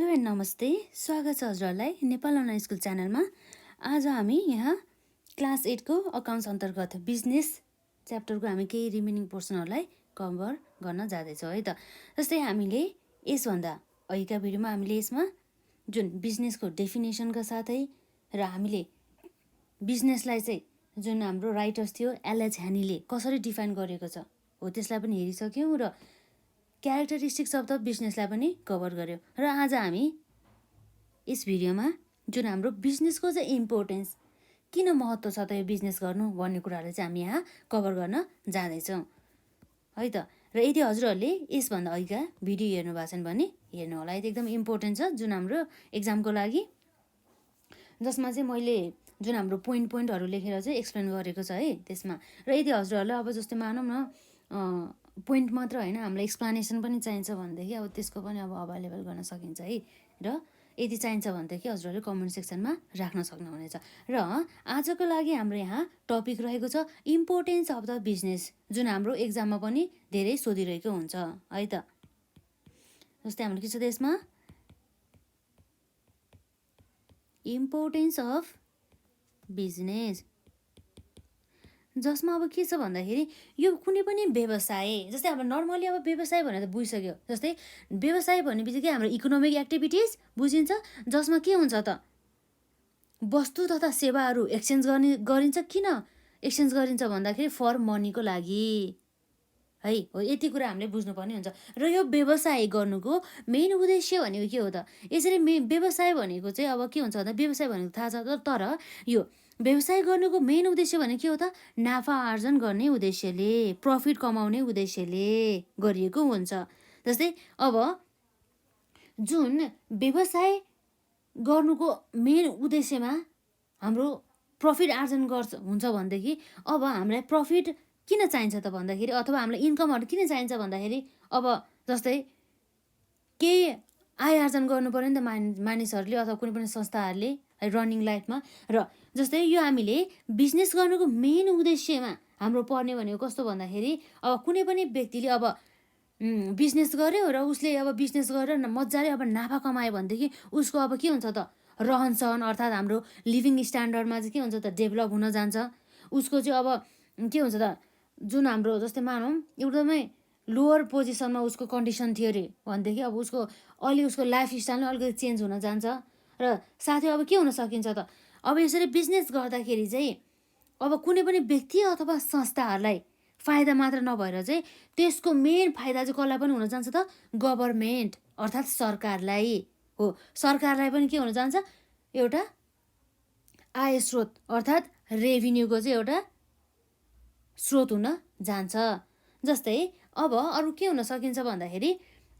And नमस्ते, स्वागत छ हजुरहरूलाई नेपाल अनलाइन स्कुल च्यानलमा। आज हामी यहाँ क्लास 8 को अकाउन्ट्स अन्तर्गत बिजनेस च्याप्टरको हामी केही रिमेनिङ पोर्सनहरूलाई कभर गर्न जाँदैछौँ है त। जस्तै हामीले यसभन्दा अघिका भिडियोमा हामीले यसमा जुन बिजनेसको डेफिनेसनका साथै र हामीले बिजनेसलाई चाहिँ जुन हाम्रो राइटर्स थियो एलएच ह्यानीले कसरी डिफाइन गरेको छ हो त्यसलाई पनि हेरिसक्यौँ र क्यारेक्टरिस्टिक्स अफ द बिजनेसलाई पनि कभर गर्यो। र आज हामी यस भिडियोमा जुन हाम्रो बिजनेसको चाहिँ इम्पोर्टेन्स किन महत्त्व छ त यो बिजनेस गर्नु भन्ने कुराहरू चाहिँ हामी यहाँ कभर गर्न जाँदैछौँ है त। र यदि हजुरहरूले यसभन्दा अघिका भिडियो हेर्नु भएको छन् भने हेर्नु होला, यो एकदम इम्पोर्टेन्ट छ जुन हाम्रो एक्जामको लागि, जसमा चाहिँ मैले जुन हाम्रो पोइन्टहरू लेखेर चाहिँ एक्सप्लेन गरेको छ है त्यसमा। र यदि हजुरहरूलाई अब जस्तै मानौँ न पोइन्ट मात्र होइन, हामीलाई एक्सप्लानेसन पनि चाहिन्छ भनेदेखि अब त्यसको पनि अब अभाइलेबल गर्न सकिन्छ है। र यदि चाहिन्छ भनेदेखि हजुरहरूले कमेन्ट सेक्सनमा राख्न सक्नुहुनेछ। र आजको लागि हाम्रो यहाँ टपिक रहेको छ इम्पोर्टेन्स अफ द बिजनेस, जुन हाम्रो एक्जाममा पनि धेरै सोधिरहेको हुन्छ है त। जस्तै हाम्रो के छ त्यसमा इम्पोर्टेन्स अफ बिजनेस, जसमा अब के छ भन्दाखेरि यो कुनै पनि व्यवसाय, जस्तै अब नर्मली अब व्यवसाय भनेर त बुझिसक्यो। जस्तै व्यवसाय भन्ने बित्तिकै हाम्रो इकोनोमिक एक्टिभिटिज बुझिन्छ, जसमा के हुन्छ त वस्तु तथा सेवाहरू एक्सचेन्ज गरिन्छ। किन एक्सचेन्ज गरिन्छ भन्दाखेरि फर मनीको लागि है हो, यति कुरा हामीले बुझ्नुपर्ने हुन्छ। र यो व्यवसाय गर्नुको मेन उद्देश्य भनेको के हो त, यसरी व्यवसाय भनेको चाहिँ अब के हुन्छ भन्दा व्यवसाय भनेको थाहा छ, तर यो व्यवसाय गर्नुको मेन उद्देश्य भनेको के हो त नाफा आर्जन गर्ने उद्देश्यले, प्रफिट कमाउने उद्देश्यले गरिएको हुन्छ। जस्तै अब जुन व्यवसाय गर्नुको मेन उद्देश्यमा हाम्रो प्रफिट आर्जन हुन्छ भनेदेखि अब हामीलाई प्रफिट किन चाहिन्छ त भन्दाखेरि, अथवा हामीलाई इन्कमहरू किन चाहिन्छ भन्दाखेरि अब जस्तै केही आय आर्जन गर्नु पर्यो नि त मानिसहरूले अथवा कुनै पनि संस्थाहरूले रनिङ लाइफमा। र जस्तै यो हामीले बिजनेस गर्नुको मेन उद्देश्यमा हाम्रो पर्ने भनेको कस्तो भन्दाखेरि अब कुनै पनि व्यक्तिले अब बिजनेस गर्यो र उसले अब बिजनेस गरेर मजाले अब नाफा कमायो भनेदेखि उसको अब के हुन्छ त रहनसहन अर्थात् हाम्रो लिभिङ स्ट्यान्डर्डमा चाहिँ के हुन्छ त डेभलप हुन जान्छ। उसको चाहिँ अब के हुन्छ त जुन हाम्रो जस्तै मानौँ एकदमै लोवर पोजिसनमा उसको कन्डिसन थियो अरे भनेदेखि अब उसको अलि उसको लाइफ स्टाइल अलिकति चेन्ज हुन जान्छ। र साथै अब के हुन सकिन्छ त अब यसरी बिजनेस गर्दाखेरि चाहिँ अब कुनै पनि व्यक्ति अथवा संस्थाहरूलाई फाइदा मात्र नभएर चाहिँ त्यसको मेन फाइदा चाहिँ कसलाई पनि हुन जान्छ त गभर्मेन्ट अर्थात् सरकारलाई हो। सरकारलाई पनि के हुन जान्छ एउटा आय स्रोत अर्थात् रेभिन्यूको चाहिँ एउटा स्रोत हुन जान्छ। जस्तै अब अरू के हुन सकिन्छ भन्दाखेरि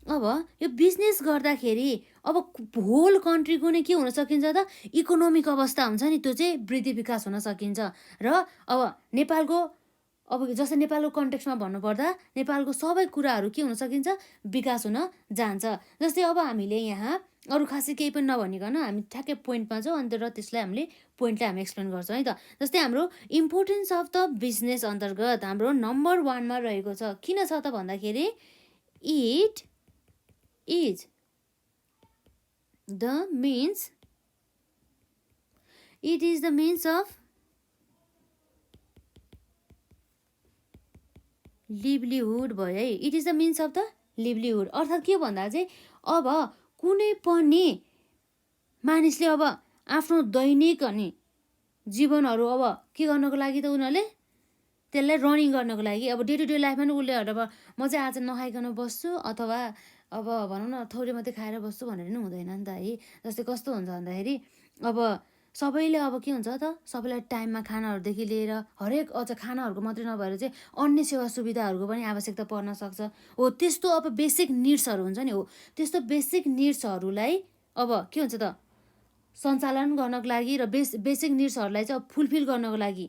अब यो बिजनेस गर्दाखेरि अब होल कन्ट्रीको नै के हुन सकिन्छ त इकोनोमिक अवस्था हुन्छ नि त्यो चाहिँ वृद्धि विकास हुन सकिन्छ। र अब नेपालको अब जस्तै नेपालको कन्टेक्स्टमा भन्नुपर्दा नेपालको सबै कुराहरू के हुन सकिन्छ विकास हुन जान्छ। जस्तै अब हामीले यहाँ अरू खासै केही पनि नभनिकन हामी ठ्याक्कै पोइन्टमा छौँ अन्त र त्यसलाई हामीले पोइन्टलाई हामी एक्सप्लेन गर्छौँ है त। जस्तै हाम्रो इम्पोर्टेन्स अफ द बिजनेस अन्तर्गत हाम्रो नम्बर 1मा रहेको छ। किन छ त भन्दाखेरि it is the means of livelihood भयो है। It is the means of the livelihood अर्थात् के भन्दा चाहिँ अब कुनै पनि मानिसले अब आफ्नो दैनिक अनि जीवनहरू अब के गर्नको लागि त उनीहरूले त्यसलाई रनिङ गर्नको लागि अब डे टु डे लाइफमा नि उसले अब म चाहिँ आज नखाइकन बस्छु अथवा अब भनौँ न थोरै मात्रै खाएर बस्छु भनेर नि हुँदैन नि त है। जस्तै कस्तो हुन्छ भन्दाखेरि अब सबैले अब के हुन्छ त सबैलाई टाइममा खानाहरूदेखि लिएर हरेक अझ खानाहरूको मात्रै नभएर चाहिँ अन्य सेवा सुविधाहरूको पनि आवश्यकता पर्न सक्छ हो। त्यस्तो अब बेसिक निड्सहरू हुन्छ नि हो, त्यस्तो बेसिक निड्सहरूलाई अब के हुन्छ त सञ्चालन गर्नको लागि र बेसिक निड्सहरूलाई चाहिँ अब फुलफिल गर्नको लागि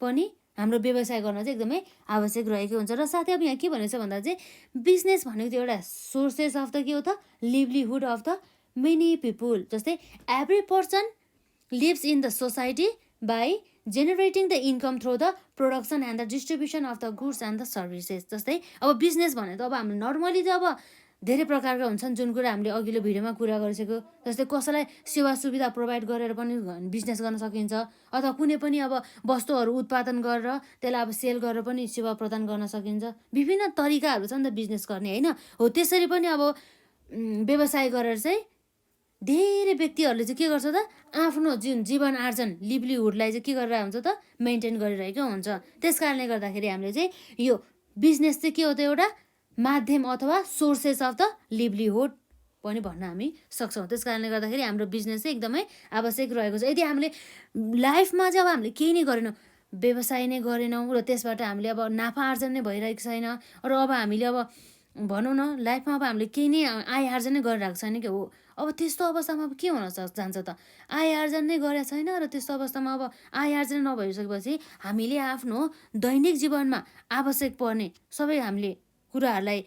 पनि हाम्रो व्यवसाय गर्न चाहिँ एकदमै आवश्यक रहेको हुन्छ। र साथै अब यहाँ के भनेको छ भन्दा चाहिँ बिजनेस भनेको चाहिँ एउटा सोर्सेस अफ द के हो त लिभलीहुड अफ द मेनी पिपुल। जस्तै every person lives in the society by generating the income through the production and the distribution of the goods and the services। जस्तै अब बिजनेस भनेर त अब हाम्रो नर्मली त अब धेरै प्रकारका हुन्छन्, जुन कुरा हामीले अघिल्लो भिडियोमा कुरा गरिसक्यो। जस्तै कसैलाई सेवा सुविधा प्रोभाइड गरेर पनि बिजनेस गर्न सकिन्छ, अथवा कुनै पनि अब वस्तुहरू उत्पादन गरेर त्यसलाई अब सेल गरेर पनि सेवा प्रदान गर्न सकिन्छ। विभिन्न तरिकाहरू छ नि त बिजनेस गर्ने, होइन? हो, त्यसरी पनि अब व्यवसाय गरेर चाहिँ धेरै व्यक्तिहरूले चाहिँ के गर्छ त, आफ्नो जीवन आर्जन लिभलिहुडलाई चाहिँ के गरेर हुन्छ त, मेन्टेन गरिरहेको हुन्छ। त्यस कारणले गर्दाखेरि हामीले चाहिँ यो बिजनेस चाहिँ के हो त, एउटा माध्यम अथवा सोर्सेस अफ द लिभलिहुड पनि भन्न हामी सक्छौँ। त्यस कारणले गर्दाखेरि हाम्रो बिजनेस चाहिँ एकदमै आवश्यक रहेको छ। यदि हामीले लाइफमा चाहिँ अब हामीले केही नै गरेनौँ, व्यवसाय नै गरेनौँ र त्यसबाट हामीले अब नाफा आर्जन नै भइरहेको छैन, र अब हामीले अब भनौँ न लाइफमा अब हामीले केही नै आय आर्जन नै गरिरहेको छैन कि हो, अब त्यस्तो अवस्थामा अब के हुन जान्छ त, आय आर्जन नै गरेको छैन र त्यस्तो अवस्थामा अब आय आर्जन नभइसकेपछि हामीले आफ्नो दैनिक जीवनमा आवश्यक पर्ने सबै हामीले कुराहरूलाई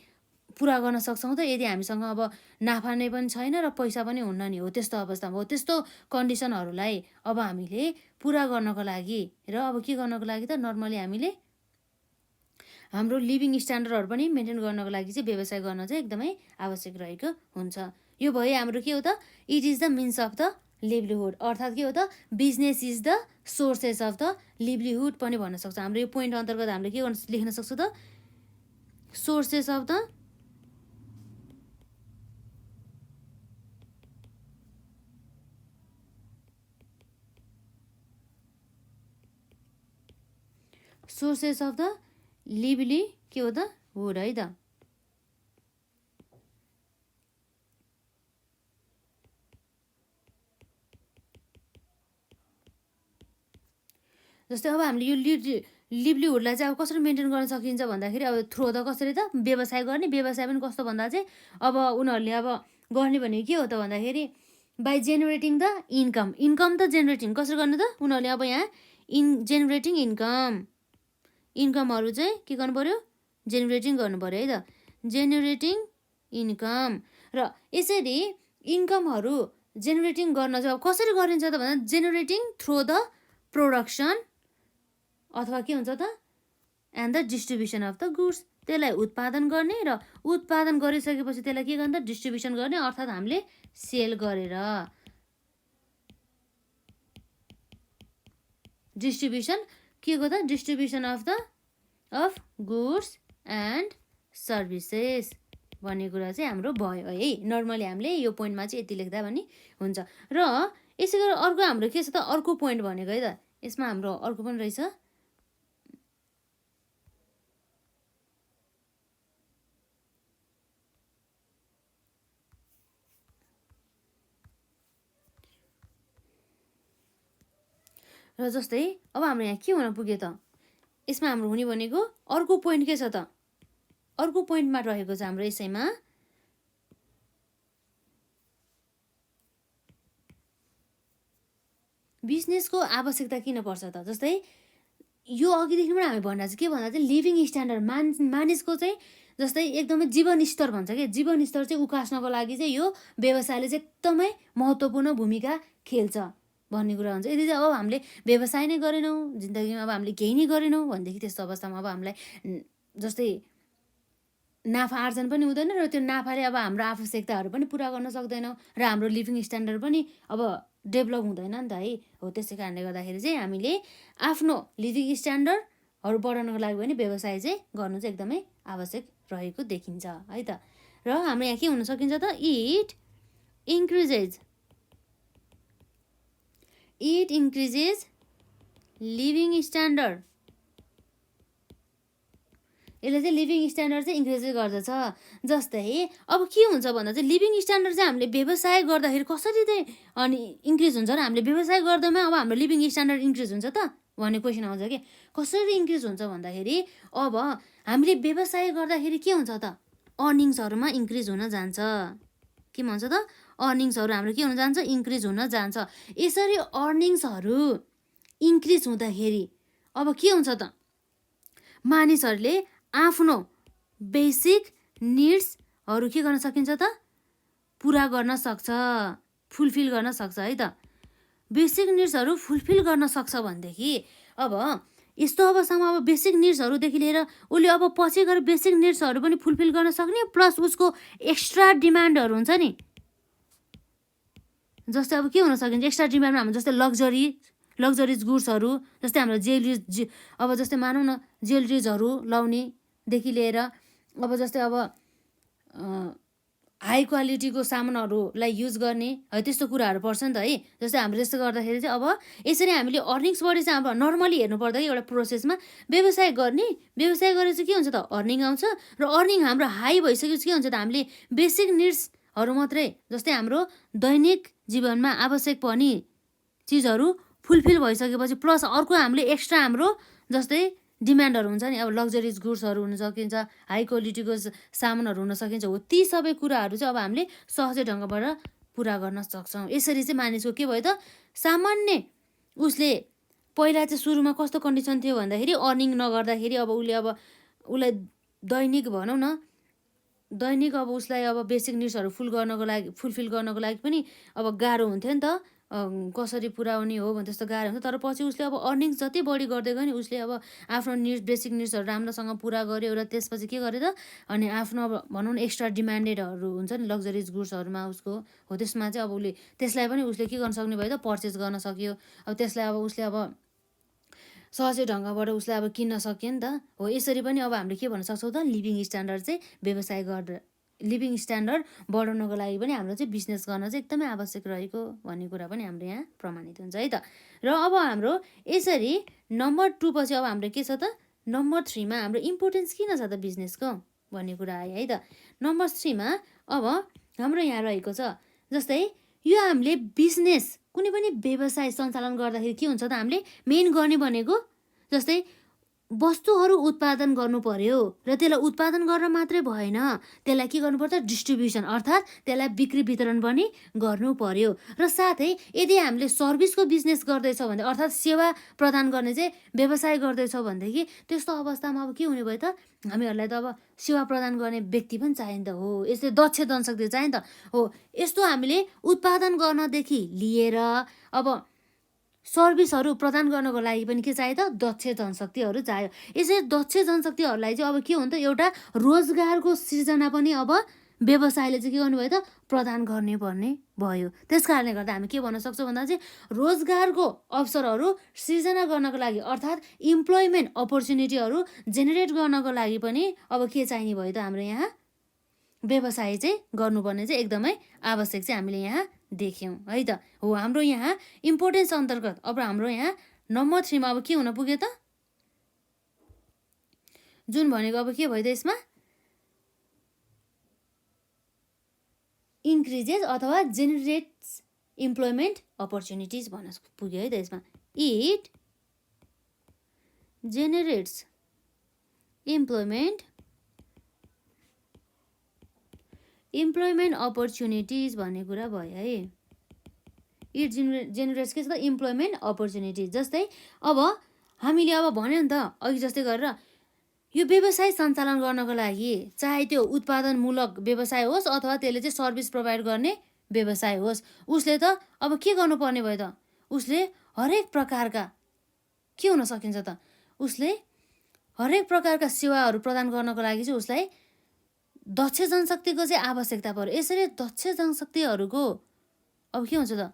पुरा गर्न सक्छौँ त, यदि हामीसँग अब नाफा नै पनि छैन र पैसा पनि हुन्न नि। हो, त्यस्तो अवस्थामा हो, त्यस्तो कन्डिसनहरूलाई अब हामीले पुरा गर्नको लागि र अब के गर्नको लागि त, नर्मली हामीले हाम्रो लिभिङ स्ट्यान्डर्डहरू पनि मेन्टेन गर्नको लागि चाहिँ व्यवसाय गर्न चाहिँ एकदमै आवश्यक रहेको हुन्छ। यो भयो हाम्रो के हो त, it is the means of the livelihood, अर्थात् के हो त, business is the sources of the livelihood पनि भन्न सक्छौँ। हाम्रो यो पोइन्ट अन्तर्गत हामीले के गर्न लेख्न सक्छौँ त, sources of the sources of the lively के हो त, हुड है त। जस्तै अब हामीले यो लिभलिहुडलाई चाहिँ अब कसरी मेन्टेन गर्न सकिन्छ भन्दाखेरि, अब थ्रो द कसरी त, व्यवसाय गर्ने। व्यवसाय पनि कस्तो भन्दा चाहिँ अब उनीहरूले अब गर्ने भनेको के हो त भन्दाखेरि, by generating the income. Income त जेनेरेटिङ कसरी गर्ने त, उनीहरूले अब यहाँ जेनेरेटिङ इन्कमहरू चाहिँ के गर्नु पऱ्यो, जेनेरेटिङ गर्नु पऱ्यो है त, जेनेरेटिङ इन्कम। र यसरी इन्कमहरू जेनेरेटिङ गर्न चाहिँ अब कसरी गरिन्छ त भन्दा, जेनेरेटिङ थ्रु द प्रोडक्सन अथवा के हुन्छ त, and the distribution of the goods. त्यसलाई उत्पादन गर्ने र उत्पादन गरिसकेपछि त्यसलाई के गर्ने त, डिस्ट्रिब्युसन गर्ने, अर्थात् हामीले सेल गरेर। डिस्ट्रिब्युसन के को त, distribution of goods and services भन्ने कुरा चाहिँ हाम्रो भयो है। नर्मली हामीले यो पोइन्टमा चाहिँ यति लेख्दा पनि हुन्छ। र यसै गरी अर्को हाम्रो के छ त, अर्को पोइन्ट भनेको है त, यसमा हाम्रो अर्को पनि रहेछ, र जस्तै अब हाम्रो यहाँ के हुन पुग्यो त, यसमा हाम्रो हुने भनेको अर्को पोइन्ट के छ त, अर्को पोइन्टमा रहेको छ हाम्रो यसैमा बिजनेसको आवश्यकता किन पर्छ त। जस्तै यो अघिदेखि पनि हामी भन्दा चाहिँ के भन्दा चाहिँ लिभिङ स्ट्यान्डर्ड मानिसको चाहिँ जस्तै एकदमै जीवनस्तर भन्छ कि, जीवनस्तर चाहिँ उकास्नको लागि चाहिँ यो व्यवसायले चाहिँ एकदमै महत्त्वपूर्ण भूमिका खेल्छ भन्ने कुरा हुन्छ। यदि चाहिँ अब हामीले व्यवसाय नै गरेनौँ, जिन्दगीमा अब हामीले केही नै गरेनौँ भनेदेखि त्यस्तो अवस्थामा अब हामीलाई जस्तै नाफा आर्जन पनि हुँदैन, र त्यो नाफाले अब हाम्रो आवश्यकताहरू पनि पुरा गर्न सक्दैनौँ, र हाम्रो लिभिङ स्ट्यान्डर्ड पनि अब डेभलप हुँदैन नि त है। हो, त्यसै कारणले गर्दाखेरि चाहिँ हामीले आफ्नो लिभिङ स्ट्यान्डर्डहरू बढाउनको लागि पनि व्यवसाय चाहिँ गर्नु चाहिँ एकदमै आवश्यक रहेको देखिन्छ है त। र हाम्रो यहाँ के हुन सकिन्छ त, इट इन्क्रिजेज लिभिङ स्ट्यान्डर्ड। यसले चाहिँ लिभिङ स्ट्यान्डर्ड चाहिँ इन्क्रिज गर्दछ। जस्तै अब के हुन्छ भन्दा चाहिँ लिभिङ स्ट्यान्डर्ड चाहिँ हामीले व्यवसाय गर्दाखेरि कसरी चाहिँ अनि इन्क्रिज हुन्छ र हामीले व्यवसाय गर्दामा अब हाम्रो लिभिङ स्ट्यान्डर्ड इन्क्रिज हुन्छ त भन्ने क्वेसन आउँछ कि, कसरी इन्क्रिज हुन्छ भन्दाखेरि अब हामीले व्यवसाय गर्दाखेरि के हुन्छ त, अर्निङ्सहरूमा इन्क्रिज हुन जान्छ। के भन्छ त, अर्निङ्सहरू हाम्रो के हुन जान्छ, इन्क्रिज हुन जान्छ। यसरी अर्निङ्सहरू इन्क्रिज हुँदाखेरि अब के हुन्छ त, मानिसहरूले आफ्नो बेसिक निड्सहरू के गर्न सकिन्छ त, पुरा गर्न सक्छ, फुलफिल गर्न सक्छ है त। बेसिक निड्सहरू फुलफिल गर्न सक्छ भनेदेखि अब यस्तो अवस्थामा अब बेसिक निड्सहरूदेखि लिएर उसले अब पछि गएर बेसिक निड्सहरू पनि फुलफिल गर्न सक्ने, प्लस उसको एक्स्ट्रा डिमान्डहरू हुन्छ नि, जस्तै अब के हुन सकिन्छ एक्स्ट्रा डिमान्डमा हाम्रो जस्तै लग्जरिज गुड्सहरू, जस्तै हाम्रो अब जस्तै मानौँ न ज्वेलरिजहरू लाउनेदेखि लिएर अब जस्तै अब हाई क्वालिटीको सामानहरूलाई युज गर्ने है, त्यस्तो कुराहरू पर्छ नि त है। जस्तै हाम्रो त्यस्तो गर्दाखेरि चाहिँ अब यसरी हामीले अर्निङ्स बढी चाहिँ अब नर्मली हेर्नु पर्दा एउटा प्रोसेसमा व्यवसाय गरेर चाहिँ के हुन्छ त अर्निङ आउँछ, र अर्निङ हाम्रो हाई भइसकेपछि के हुन्छ त हामीले बेसिक निड्सहरू मात्रै जस्तै हाम्रो दैनिक जीवनमा आवश्यक पर्ने चिजहरू फुलफिल भइसकेपछि प्लस अर्को हामीले एक्स्ट्रा हाम्रो जस्तै डिमान्डहरू हुन्छ नि, अब लग्जरिज गुड्सहरू हुन सकिन्छ, हाई क्वालिटीको सामानहरू हुन सकिन्छ, हो ती सबै कुराहरू चाहिँ अब हामीले सहजै ढङ्गबाट पुरा गर्न सक्छौँ। यसरी चाहिँ मानिसको के भयो त सामान्य उसले पहिला चाहिँ सुरुमा कस्तो कन्डिसन थियो भन्दाखेरि अर्निङ नगर्दाखेरि अब उसलाई दैनिक भनौँ न दैनिक अब उसलाई अब बेसिक निड्सहरू फुलफिल गर्नको लागि पनि अब गाह्रो हुन्थ्यो नि त, कसरी पुऱ्याउने हो भने त्यस्तो गाह्रो हुन्छ। तर पछि उसले अब अर्निङ्स जति बढी गर्दै गयो नि उसले अब आफ्नो बेसिक निड्सहरू राम्रोसँग पुरा गर्यो, र त्यसपछि के गर्यो त अनि आफ्नो अब भनौँ न एक्स्ट्रा डिमान्डेडहरू हुन्छ नि लग्जरिज गुड्सहरूमा उसको हो, त्यसमा चाहिँ अब उसले त्यसलाई पनि उसले के गर्न सक्ने भयो त परचेज गर्न सक्यो। अब त्यसलाई अब उसले अब सहजै ढङ्गबाट उसले अब किन्न सक्यो नि त हो। यसरी पनि अब हामीले के भन्न सक्छौँ त लिभिङ स्ट्यान्डर्ड चाहिँ व्यवसाय गरेर लिभिङ स्ट्यान्डर्ड बढाउनको लागि पनि हाम्रो चाहिँ बिजनेस गर्न चाहिँ एकदमै आवश्यक रहेको भन्ने कुरा पनि हाम्रो यहाँ प्रमाणित हुन्छ है त। र अब हाम्रो यसरी नम्बर 2 पछि अब हाम्रो के छ त नम्बर 3 मा हाम्रो इम्पोर्टेन्स किन छ त बिजनेसको भन्ने कुरा आयो है त। नम्बर 3 मा अब हाम्रो यहाँ रहेको छ जस्तै यो हामीले बिजनेस कुनै पनि व्यवसाय सञ्चालन गर्दाखेरि के हुन्छ त हामीले मेन गर्ने भनेको जस्तै वस्तुहरू उत्पादन गर्नु पर्यो, र त्यसलाई उत्पादन गरेर मात्रै भएन, त्यसलाई के गर्नुपर्छ डिस्ट्रिब्युसन अर्थात् त्यसलाई बिक्री वितरण पनि गर्नु पर्यो। र साथै यदि हामीले सर्भिसको बिजनेस गर्दैछौँ भने अर्थात् सेवा प्रदान गर्ने चाहिँ व्यवसाय गर्दैछौँ भनेदेखि त्यस्तो अवस्थामा अब के हुने भयो त हामीहरूलाई त अब सेवा प्रदान गर्ने व्यक्ति पनि चाहियो नि त हो, यस्तै दक्ष जनशक्ति चाहियो नि त हो। यस्तो हामीले उत्पादन गर्नदेखि लिएर अब सर्भिसहरू प्रदान गर्नको लागि पनि के चाहियो त दक्ष जनशक्तिहरू चाहियो। यसरी दक्ष जनशक्तिहरूलाई चाहिँ अब के हुन्छ एउटा रोजगारको सृजना पनि अब व्यवसायले चाहिँ के गर्नुभयो त प्रदान गर्ने पर्ने भयो। त्यस कारणले गर्दा हामी के भन्न सक्छौँ भन्दा चाहिँ रोजगारको अवसरहरू सृजना गर्नको लागि अर्थात् इम्प्लोइमेन्ट अपर्च्युनिटीहरू जेनेरेट गर्नको लागि पनि अब के चाहिने भयो त हाम्रो यहाँ व्यवसाय चाहिँ गर्नुपर्ने चाहिँ एकदमै आवश्यक चाहिँ हामीले यहाँ देख्यौँ है त हो। हाम्रो यहाँ इम्पोर्टेन्स अन्तर्गत अब हाम्रो यहाँ नम्बर 3 मा अब के हुन पुग्यो त जुन भनेको अब के भयो त यसमा इन्क्रिजेस अथवा जेनेरेट्स इम्प्लोइमेन्ट अपर्च्युनिटिज भन्न पुग्यो है त यसमा। इट जेनेरेट्स इम्प्लोइमेन्ट अपर्च्युनिटिज भन्ने कुरा भयो है। इट जेनेरेट्स के छ त इम्प्लोइमेन्ट अपर्च्युनिटिज। जस्तै अब हामीले अब भन्यो नि त अघि जस्तै गरेर यो व्यवसाय सञ्चालन गर्नको लागि चाहे त्यो उत्पादनमूलक व्यवसाय होस् अथवा त्यसले चाहिँ सर्भिस प्रोभाइड गर्ने व्यवसाय होस्, उसले त अब के गर्नुपर्ने भयो त उसले हरेक प्रकारका के हुन सकिन्छ त उसले हरेक प्रकारका सेवाहरू प्रदान गर्नको लागि चाहिँ उसलाई दक्ष जनशक्तिको चाहिँ आवश्यकता पर्यो। यसरी दक्ष जनशक्तिहरूको अब के हुन्छ त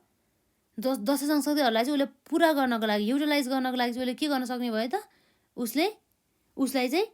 दक्ष जनशक्तिहरूलाई चाहिँ उसले पुरा गर्नको लागि युटिलाइज गर्नको लागि चाहिँ उसले के गर्न सक्ने भयो त उसलाई चाहिँ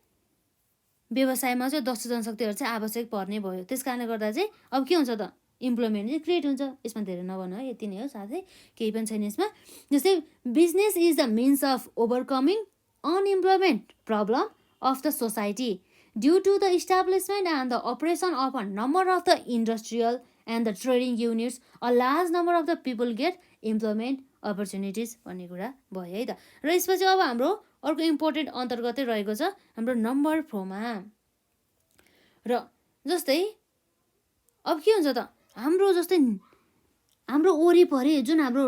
व्यवसायमा चाहिँ दक्ष जनशक्तिहरू चाहिँ आवश्यक पर्ने भयो। त्यस कारणले गर्दा चाहिँ अब के हुन्छ त इम्प्लोइमेन्ट चाहिँ क्रिएट हुन्छ। यसमा धेरै नभन्नु है, यति नै हो साथै, केही पनि छैन यसमा। जस्तै business is the means of overcoming unemployment problem of the society due to the establishment and the operation of a number of the industrial and the trading units a large number of the people get employment opportunities भन्ने कुरा भयो है त। र यसपछि अब हाम्रो अर्को इम्पोर्टेन्ट अन्तर्गतै रहेको छ हाम्रो नम्बर 4 मा। र जस्तै अब के हुन्छ त हाम्रो जस्तै हाम्रो वरिपरि जुन हाम्रो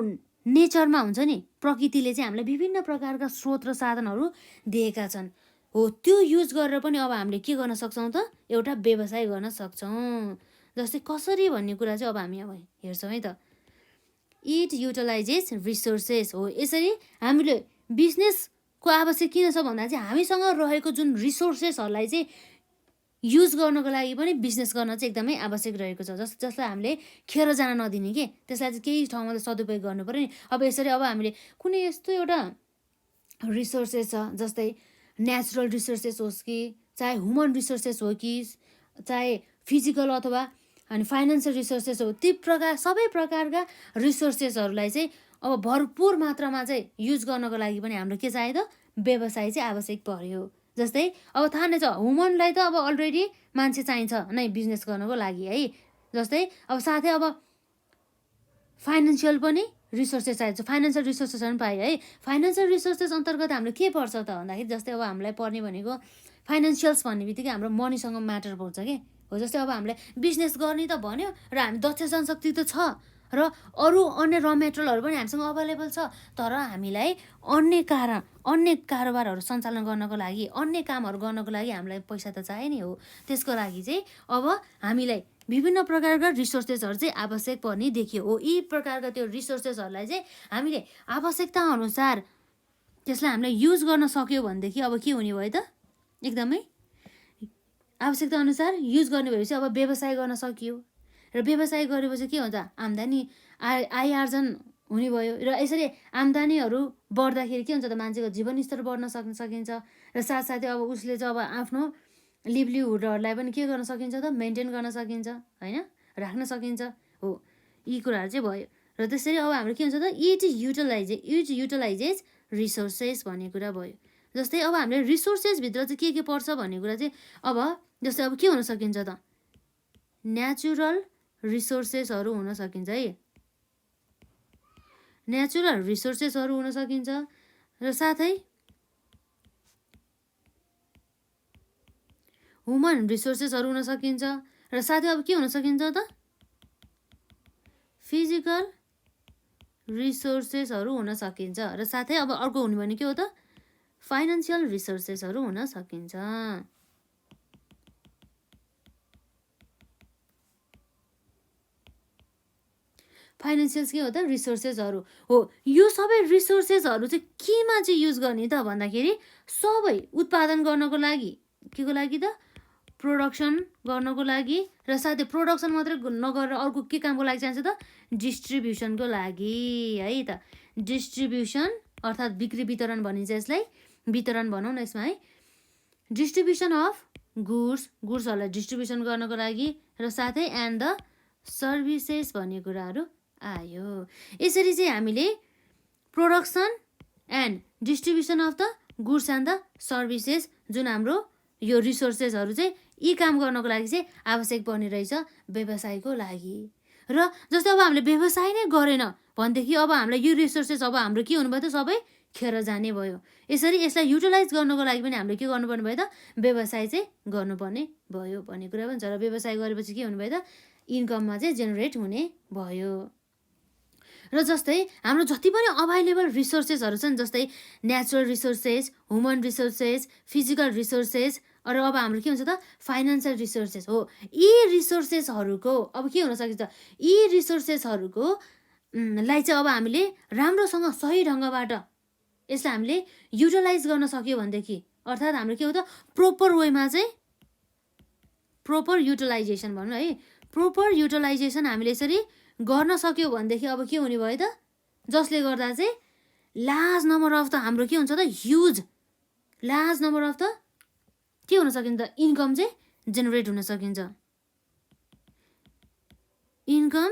नेचरमा हुन्छ नि प्रकृतिले चाहिँ हामीलाई विभिन्न प्रकारका स्रोत र साधनहरू दिएका छन् हो, त्यो युज गरेर पनि अब हामीले के गर्न सक्छौँ त एउटा व्यवसाय गर्न सक्छौँ। जस्तै कसरी भन्ने कुरा चाहिँ अब हामी अब हेर्छौँ है त। इट युटिलाइजेस रिसोर्सेस हो। यसरी हामीले बिजनेस को आवश्यक किन छ भन्दा चाहिँ हामीसँग रहेको जुन रिसोर्सेसहरूलाई चाहिँ युज गर्नको लागि पनि बिजनेस गर्न चाहिँ एकदमै आवश्यक रहेको छ। जसलाई हामीले खेर जान नदिने के, त्यसलाई चाहिँ केही ठाउँमा सदुपयोग गर्नु पऱ्यो नि। अब यसरी अब हामीले कुनै यस्तो एउटा रिसोर्सेस छ, जस्तै नेचुरल रिसोर्सेस होस् कि चाहे ह्युमन रिसोर्सेस हो कि चाहे फिजिकल अथवा अनि फाइनेन्सियल रिसोर्सेस हो, ती सबै प्रकारका रिसोर्सेसहरूलाई चाहिँ अब भरपुर मात्रामा चाहिँ युज गर्नको लागि पनि हाम्रो के चाहियो त, व्यवसाय चाहिँ आवश्यक पर्यो। जस्तै अब थाहा नै छ ह्युमनलाई त अब अलरेडी मान्छे चाहिन्छ नै बिजनेस गर्नको लागि है। जस्तै अब साथै अब फाइनेन्सियल पनि रिसोर्सेस चाहिन्छ, फाइनेन्सियल रिसोर्सेस पनि पायो है। फाइनेन्सियल रिसोर्सेस अन्तर्गत हाम्रो के पर्छ त भन्दाखेरि जस्तै अब हामीलाई पर्ने भनेको फाइनेन्सियल्स भन्ने बित्तिकै हाम्रो मनीसँग म्याटर पर्छ के हो। जस्तै अब हामीले बिजनेस गर्ने त भन्यो र हामी दक्ष जनशक्ति त छ र अरू अन्य र मेटेरियलहरू पनि हामीसँग अभाइलेबल छ, तर हामीलाई अन्य कारोबारहरू सञ्चालन गर्नको लागि, अन्य कामहरू गर्नको लागि हामीलाई पैसा त चाहियो नि हो। त्यसको लागि चाहिँ अब हामीलाई विभिन्न प्रकारका रिसोर्सेसहरू चाहिँ आवश्यक पर्ने देखियो हो। यी प्रकारका त्यो रिसोर्सेसहरूलाई चाहिँ हामीले आवश्यकता अनुसार त्यसलाई हामीले युज गर्न सक्यो भनेदेखि अब के हुने भयो त, एकदमै आवश्यकता अनुसार युज गर्ने भएपछि अब व्यवसाय गर्न सकियो र व्यवसाय गरेपछि के हुन्छ, आम्दानी आय आर्जन हुने भयो र यसरी आम्दानीहरू बढ्दाखेरि के हुन्छ त, मान्छेको जीवनस्तर बढ्न सकिन्छ र साथसाथै अब उसले चाहिँ अब आफ्नो लिभलिहुडहरूलाई पनि के गर्न सकिन्छ त, मेन्टेन गर्न सकिन्छ होइन, राख्न सकिन्छ हो। यी कुराहरू चाहिँ भयो र त्यसरी अब हाम्रो के हुन्छ त, इट युटिलाइजेस रिसोर्सेस भन्ने कुरा भयो। जस्तै अब हामीले रिसोर्सेसभित्र चाहिँ के पर्छ भन्ने कुरा चाहिँ अब जस्तै अब के हुन सकिन्छ त, नेचुरल रिसोर्सेसहरू हुन सकिन्छ है, नेचुरल रिसोर्सेसहरू हुन सकिन्छ र साथै ह्युमन रिसोर्सेसहरू हुन सकिन्छ र साथै अब के हुन सकिन्छ त, फिजिकल रिसोर्सेसहरू हुन सकिन्छ र साथै अब अर्को हुने भने के हो त, फाइनेन्सियल रिसोर्सेसहरू हुन सकिन्छ। फाइनेन्सियल के हो त, रिसोर्सेसहरू हो। यो सबै रिसोर्सेसहरू चाहिँ केमा चाहिँ युज गर्ने त भन्दाखेरि सबै उत्पादन गर्नको लागि, के को लागि त, प्रोडक्सन गर्नको लागि र साथै प्रोडक्सन मात्रै नगरेर अर्को के कामको लागि चाहिन्छ त, डिस्ट्रिब्युसनको लागि है त। डिस्ट्रिब्युसन अर्थात् बिक्री वितरण भनिन्छ यसलाई, वितरण भनौँ न यसमा है। डिस्ट्रिब्युसन अफ गुड्सहरूलाई डिस्ट्रिब्युसन गर्नको लागि र साथै एन्ड द सर्भिसेस भन्ने कुराहरू आयो। यसरी चाहिँ हामीले production and distribution of the goods and the services जुन हाम्रो यो रिसोर्सेसहरू चाहिँ यी काम गर्नको लागि चाहिँ आवश्यक पर्ने रहेछ व्यवसायको लागि। र जस्तै अब हामीले व्यवसाय नै गरेन भनेदेखि अब हामीलाई यो रिसोर्सेस अब हाम्रो के हुनुभयो त, सबै खेर जाने भयो। यसरी यसलाई युटिलाइज गर्नको लागि पनि हामीले के गर्नुपर्ने भयो त, व्यवसाय चाहिँ गर्नुपर्ने भयो भन्ने कुरा पनि छ। र व्यवसाय गरेपछि के हुनुभयो त, इन्कममा चाहिँ जेनेरेट हुने भयो। र जस्तै हाम्रो जति पनि अभाइलेबल रिसोर्सेसहरू छन्, जस्तै natural resources, human resources, physical resources र अब हाम्रो के हुन्छ त, फाइनेन्सियल रिसोर्सेस हो। यी रिसोर्सेसहरूको अब के हुन सकिन्छ, यी रिसोर्सेसहरूको लाई चाहिँ अब हामीले राम्रोसँग सही ढङ्गबाट यसलाई हामीले युटिलाइज गर्न सक्यो भनेदेखि, अर्थात् हाम्रो के हो त, प्रोपर वेमा चाहिँ प्रोपर युटिलाइजेसन भनौँ है, प्रोपर युटिलाइजेसन हामीले यसरी गर्न सक्यो भनेदेखि अब के हुने भयो त, जसले गर्दा चाहिँ लार्ज नम्बर अफ त हाम्रो के हुन्छ त, लार्ज नम्बर अफ त के हुन सकिन्छ त, इन्कम चाहिँ जेनेरेट हुन सकिन्छ। इन्कम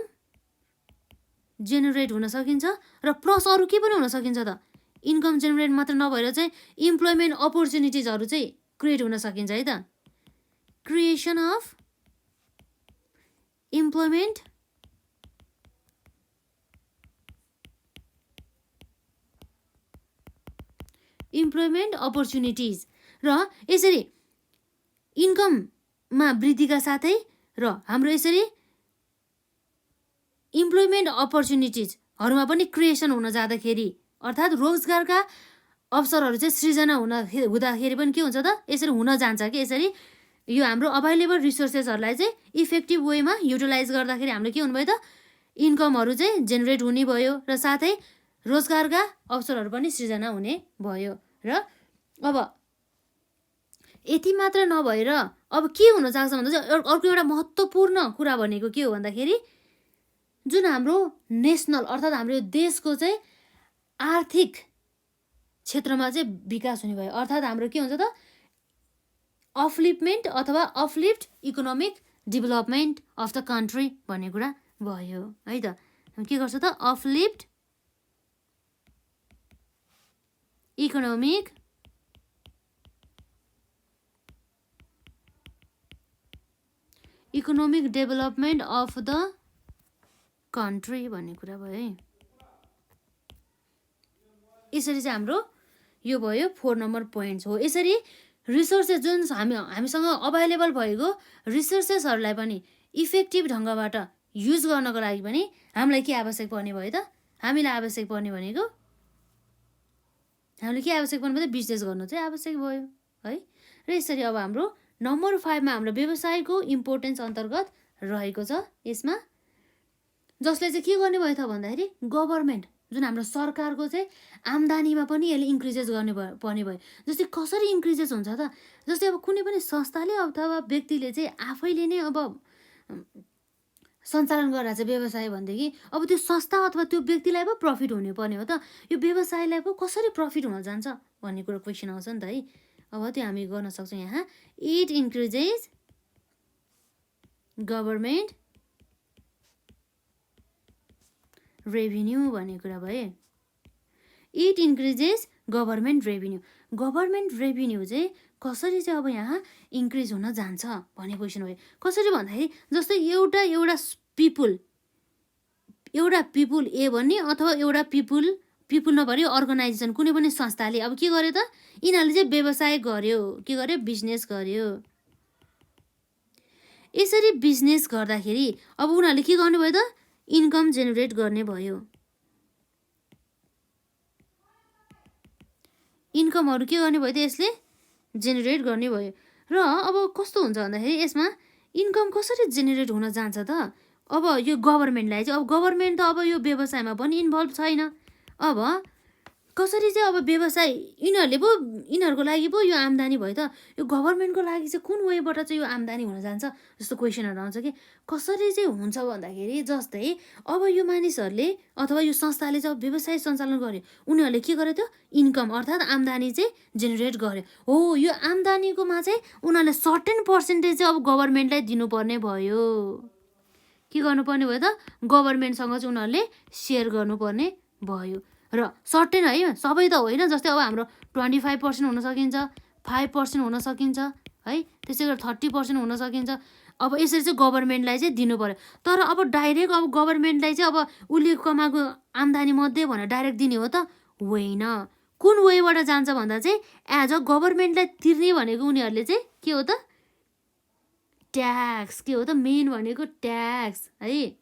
जेनेरेट हुन सकिन्छ र प्लस अरू के पनि हुन सकिन्छ त, इन्कम जेनेरेट मात्र नभएर चाहिँ इम्प्लोइमेन्ट अपर्च्युनिटिजहरू चाहिँ क्रिएट हुन सकिन्छ है त। क्रिएसन अफ इम्प्लोइमेन्ट अपर्च्युनिटिज र यसरी इन्कममा वृद्धिका साथै र हाम्रो यसरी इम्प्लोइमेन्ट अपर्च्युनिटिजहरूमा पनि क्रिएसन हुन जाँदाखेरि अर्थात् रोजगारका अवसरहरू चाहिँ सृजना हुँदाखेरि पनि के हुन्छ त, यसरी हुन जान्छ कि यसरी यो हाम्रो अभाइलेबल रिसोर्सेसहरूलाई चाहिँ इफेक्टिभ वेमा युटिलाइज गर्दाखेरि हाम्रो के हुनुभयो त, इन्कमहरू चाहिँ जेनेरेट हुने भयो र साथै रोजगारका अवसरहरू पनि सृजना हुने भयो र अब यति मात्र नभएर अब के हुन सक्छ भन्दा चाहिँ अर्को एउटा महत्त्वपूर्ण कुरा भनेको के हो भन्दाखेरि जुन हाम्रो नेसनल अर्थात् हाम्रो देशको चाहिँ आर्थिक क्षेत्रमा चाहिँ विकास हुने भयो। अर्थात् हाम्रो के हुन्छ त अपलिफ्टमेन्ट अथवा uplift economic development of the country भन्ने कुरा भयो है त। के गर्छ त uplift economic development of the country भन्ने कुरा भयो है। यसरी चाहिँ हाम्रो यो भयो 4 नम्बर पोइन्ट्स हो। यसरी रिसोर्सेस जुन हामीसँग अभाइलेबल भएको रिसोर्सेसहरूलाई पनि इफेक्टिभ ढङ्गबाट युज गर्नको लागि पनि हामीलाई के आवश्यक पर्ने भयो त? हामीलाई आवश्यक पर्ने भनेको हामीले के आवश्यक पर्ने भयो त? बिजनेस गर्नु चाहिँ आवश्यक भयो है। र यसरी अब हाम्रो नम्बर 5 मा हाम्रो व्यवसायको इम्पोर्टेन्स अन्तर्गत रहेको छ यसमा, जसले चाहिँ के गर्ने भयो त भन्दाखेरि गभर्मेन्ट जुन हाम्रो सरकारको चाहिँ आम्दानीमा पनि यसले इन्क्रिजेस गर्ने पर्ने भयो। जस्तै कसरी इन्क्रिजेस हुन्छ त? जस्तै अब कुनै पनि संस्थाले अथवा व्यक्तिले चाहिँ आफैले नै अब सञ्चालन गरेर चाहिँ व्यवसाय भनेदेखि अब त्यो संस्था अथवा त्यो व्यक्तिलाई पो प्रफिट हुनुपर्ने हो त। यो व्यवसायलाई पो कसरी प्रफिट हुन जान्छ भन्ने कुरो क्वेसन आउँछ नि त है। अब त्यो हामी गर्न सक्छौँ यहाँ, इट इन्क्रिजेस गभर्मेन्ट रेभिन्यू भन्ने कुरा भए। It increases government revenue. Government revenue चाहिँ कसरी चाहिँ अब यहाँ इन्क्रिज हुन जान्छ भन्ने क्वेसन भयो। कसरी भन्दाखेरि जस्तै एउटा पिपुल ए भन्ने अथवा एउटा पिपुल नभरि अर्गनाइजेसन कुनै पनि संस्थाले अब के गर्यो त? यिनीहरूले चाहिँ व्यवसाय गर्यो, के गर्यो? बिजनेस गर्यो। यसरी बिजनेस गर्दाखेरि अब उनीहरूले के गर्ने भयो त? इन्कम जेनेरेट गर्ने भयो। इन्कमहरू के गर्ने भयो त? यसले जेनेरेट गर्ने भयो। र अब कस्तो हुन्छ भन्दाखेरि यसमा इन्कम कसरी जेनेरेट हुन जान्छ त? अब यो गभर्मेन्टलाई चाहिँ अब गभर्मेन्ट त अब यो व्यवसायमा पनि इन्भल्भ छैन। अब कसरी चाहिँ अब व्यवसाय यिनीहरूको लागि पो यो आम्दानी भयो त? यो गभर्मेन्टको लागि चाहिँ कुन वेबाट चाहिँ यो आम्दानी हुन जान्छ जस्तो क्वेसनहरू आउँछ कि कसरी चाहिँ हुन्छ भन्दाखेरि जस्तै अब यो मानिसहरूले अथवा यो संस्थाले चाहिँ व्यवसाय सञ्चालन गर्यो, उनीहरूले के गर्यो त? इन्कम अर्थात् आम्दानी चाहिँ जेनेरेट गर्यो। हो, यो आम्दानीकोमा चाहिँ उनीहरूले सर्टेन पर्सेन्टेज चाहिँ अब गभर्मेन्टलाई दिनुपर्ने भयो। के गर्नुपर्ने भयो त? गभर्मेन्टसँग चाहिँ उनीहरूले सेयर गर्नुपर्ने भयो। र सर्टेन है, सबै त होइन। जस्तै अब हाम्रो 25% हुन सकिन्छ, 5% हुन सकिन्छ है, त्यसै गरी 30% हुन सकिन्छ। अब यसरी चाहिँ गभर्मेन्टलाई चाहिँ दिनु पर्यो। तर अब डाइरेक्ट अब गभर्मेन्टलाई चाहिँ अब उसले कमाएको आम्दानी मध्ये भनेर डाइरेक्ट दिने हो त? होइन। कुन वेबाट जान्छ भन्दा चाहिँ एज अ गभर्मेन्टलाई तिर्ने भनेको उनीहरूले चाहिँ के हो त? ट्याक्स। के हो त? मेन भनेको ट्याक्स है,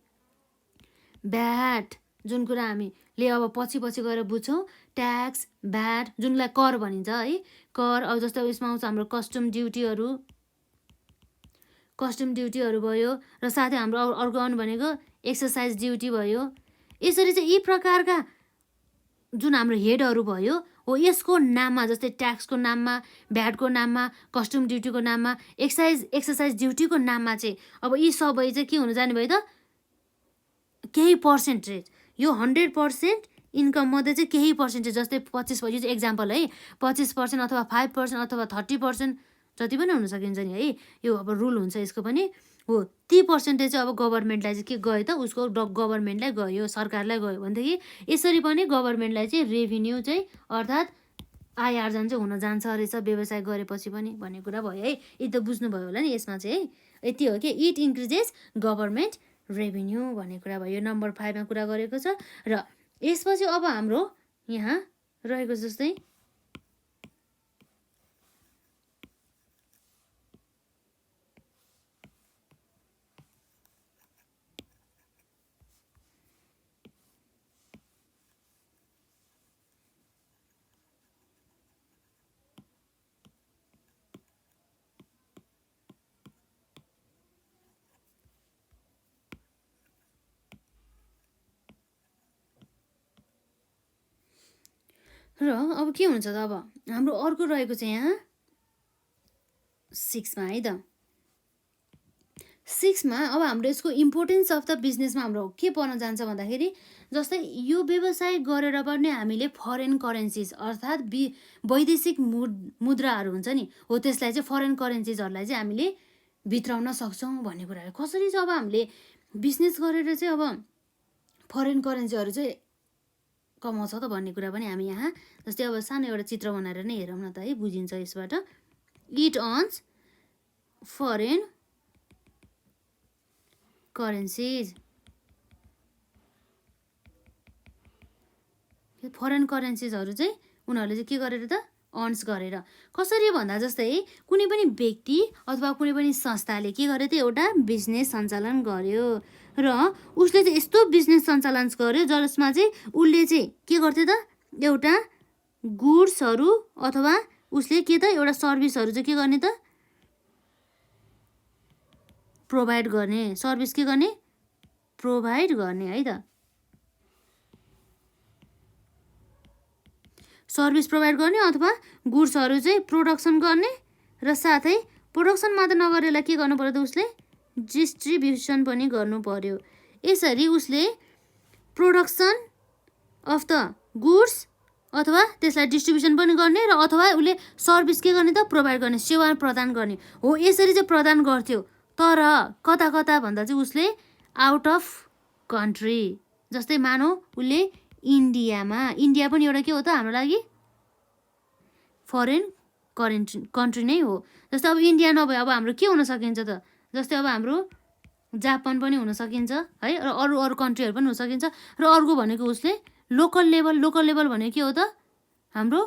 भ्याट, जुन कुरा हामीले अब पछि गएर बुझ्छौँ। ट्याक्स, भ्याट, जुनलाई कर भनिन्छ है, कर। अब जस्तो यसमा आउँछ हाम्रो कस्टम ड्युटीहरू भयो। र साथै हाम्रो अर्को आउनु भनेको एक्सर्साइज ड्युटी भयो। यसरी चाहिँ यी प्रकारका जुन हाम्रो हेडहरू भयो हो, यसको नाममा जस्तै ट्याक्सको नाममा, भ्याटको नाममा, कस्टम ड्युटीको नाममा, एक्सर्साइज ड्युटीको नाममा चाहिँ अब यी सबै चाहिँ के हुन जाने भयो त? केही पर्सेन्टेज, यो 100% इन्कम मध्ये चाहिँ केही पर्सेन्टेज, जस्तै 25%, यो चाहिँ एक्जाम्पल है, 25% अथवा 5% अथवा 30% जति पनि हुन सकिन्छ नि है। यो अब रुल हुन्छ यसको पनि हो। ती पर्सेन्टेज चाहिँ अब गभर्मेन्टलाई चाहिँ के गयो त? उसको गभर्मेन्टलाई गयो, सरकारलाई गयो भनेदेखि यसरी पनि गभर्मेन्टलाई चाहिँ रेभिन्यू चाहिँ अर्थात् आय आर्जन चाहिँ हुन जान्छ रहेछ व्यवसाय गरेपछि पनि भन्ने कुरा भयो है। यति त बुझ्नुभयो होला नि यसमा चाहिँ है। यति हो कि इट इन्क्रिजेस गभर्मेन्ट रेभिन्यू भन्ने कुरा भयो। नम्बर 5 मा कुरा गरेको छ। र यसपछि अब हाम्रो यहाँ रहेको जस्तै र अब के हुन्छ त अब हाम्रो अर्को रहेको चाहिँ यहाँ 6मा है त 6मा अब हाम्रो यसको इम्पोर्टेन्स अफ द बिजनेसमा हाम्रो के पर्न जान्छ भन्दाखेरि जस्तै यो व्यवसाय गरेर पनि हामीले फरेन करेन्सिज अर्थात् वैदेशिक मुद्राहरू हुन्छ नि हो त्यसलाई चाहिँ फरेन करेन्सिजहरूलाई चाहिँ हामीले भित्राउन सक्छौँ भन्ने कुराहरू कसरी चाहिँ अब हामीले बिजनेस गरेर चाहिँ अब फरेन करेन्सीहरू चाहिँ कमाउँछ त भन्ने कुरा पनि हामी यहाँ जस्तै अब सानो एउटा चित्र बनाएर नै हेरौँ न त है बुझिन्छ यसबाट it earns foreign currencies foreign करेन्सिजहरू चाहिँ उनीहरूले चाहिँ के गरेर त अर्न्स गरेर कसरी भन्दा जस्तै कुनै पनि व्यक्ति अथवा कुनै पनि संस्थाले के गर्यो त एउटा बिजनेस सञ्चालन गर्यो र उसले चाहिँ यस्तो बिजनेस सञ्चालन गर्यो जसमा चाहिँ उसले चाहिँ के गर्थ्यो त एउटा गुड्सहरू अथवा उसले के त एउटा सर्भिसहरू चाहिँ के गर्ने त प्रोभाइड गर्ने सर्भिस के गर्ने प्रोभाइड गर्ने है त सर्भिस प्रोभाइड गर्ने अथवा गुड्सहरू चाहिँ प्रोडक्सन गर्ने र साथै प्रोडक्सन मात्र नगरेर के गर्नु पर्यो त उसले डिस्ट्रिब्युसन पनि गर्नु पर्यो यसरी उसले प्रोडक्सन अफ द गुड्स अथवा त्यसलाई डिस्ट्रिब्युसन पनि गर्ने र अथवा उसले सर्भिस के गर्ने त प्रोभाइड गर्ने सेवा प्रदान गर्ने हो यसरी चाहिँ प्रदान गर्थ्यो तर कता कता भन्दा चाहिँ उसले आउट अफ कन्ट्री जस्तै मानौ उसले इन्डिया पनि एउटा के हो त हाम्रो लागि फरेन कन्ट्री नै हो जस्तै अब इन्डिया नभए अब हाम्रो के हुन सकिन्छ त जस्तै अब हाम्रो जापान पनि हुन सकिन्छ है र अरू अरू कन्ट्रीहरू पनि हुन सकिन्छ र अर्को भनेको उसले लोकल लेभल भनेको के हो त हाम्रो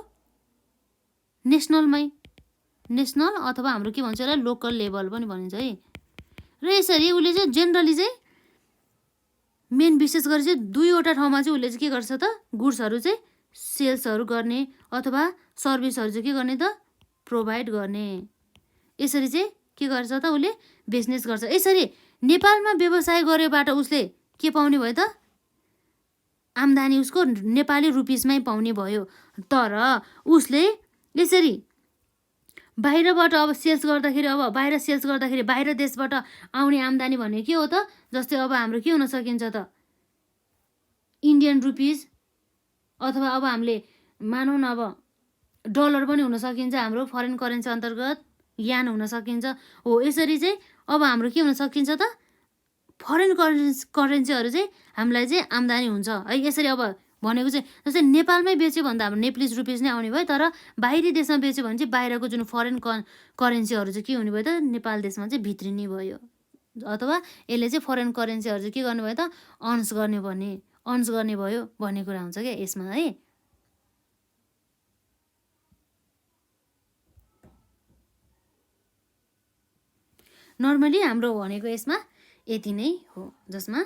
नेसनल अथवा हाम्रो के भन्छ होला लोकल लेभल पनि भनिन्छ है र यसरी उसले चाहिँ जेनरली चाहिँ मेन विशेष गरी चाहिँ दुईवटा ठाउँमा चाहिँ उसले चाहिँ के गर्छ त गुड्सहरू चाहिँ सेल्सहरू गर्ने अथवा सर्भिसहरू चाहिँ के गर्ने त प्रोभाइड गर्ने यसरी चाहिँ के गर्छ त उसले बिजनेस गर्छ यसरी नेपालमा व्यवसाय गरेबाट उसले के पाउने भयो त आम्दानी उसको नेपाली रुपिसमै पाउने भयो तर उसले यसरी बाहिरबाट अब सेल्स गर्दाखेरि बाहिर देशबाट आउने आम्दानी भन्ने के हो त जस्तै अब हाम्रो के हुन सकिन्छ त इन्डियन रुपिस अथवा अब हामीले मानौँ न अब डलर पनि हुन सकिन्छ हाम्रो फरेन करेन्सी अन्तर्गत यान हुन सकिन्छ हो यसरी चाहिँ अब हाम्रो के हुन सकिन्छ त फरेन करेन्सीहरू चाहिँ हामीलाई चाहिँ आम्दानी हुन्छ है यसरी अब भनेको चाहिँ जस्तै नेपालमै बेच्यो भन्दा हाम्रो नेप्लिज रुपिस नै आउने भयो तर बाहिरी देशमा बेच्यो भने चाहिँ बाहिरको जुन फरेन करेन्सीहरू चाहिँ के हुने भयो त नेपाल देशमा चाहिँ भित्रिने भयो अथवा यसले चाहिँ फरेन करेन्सीहरू चाहिँ के गर्नु भयो त अर्न्स गर्ने भयो भन्ने कुरा हुन्छ क्या यसमा है नर्मली हाम्रो भनेको यसमा यति नै हो जसमा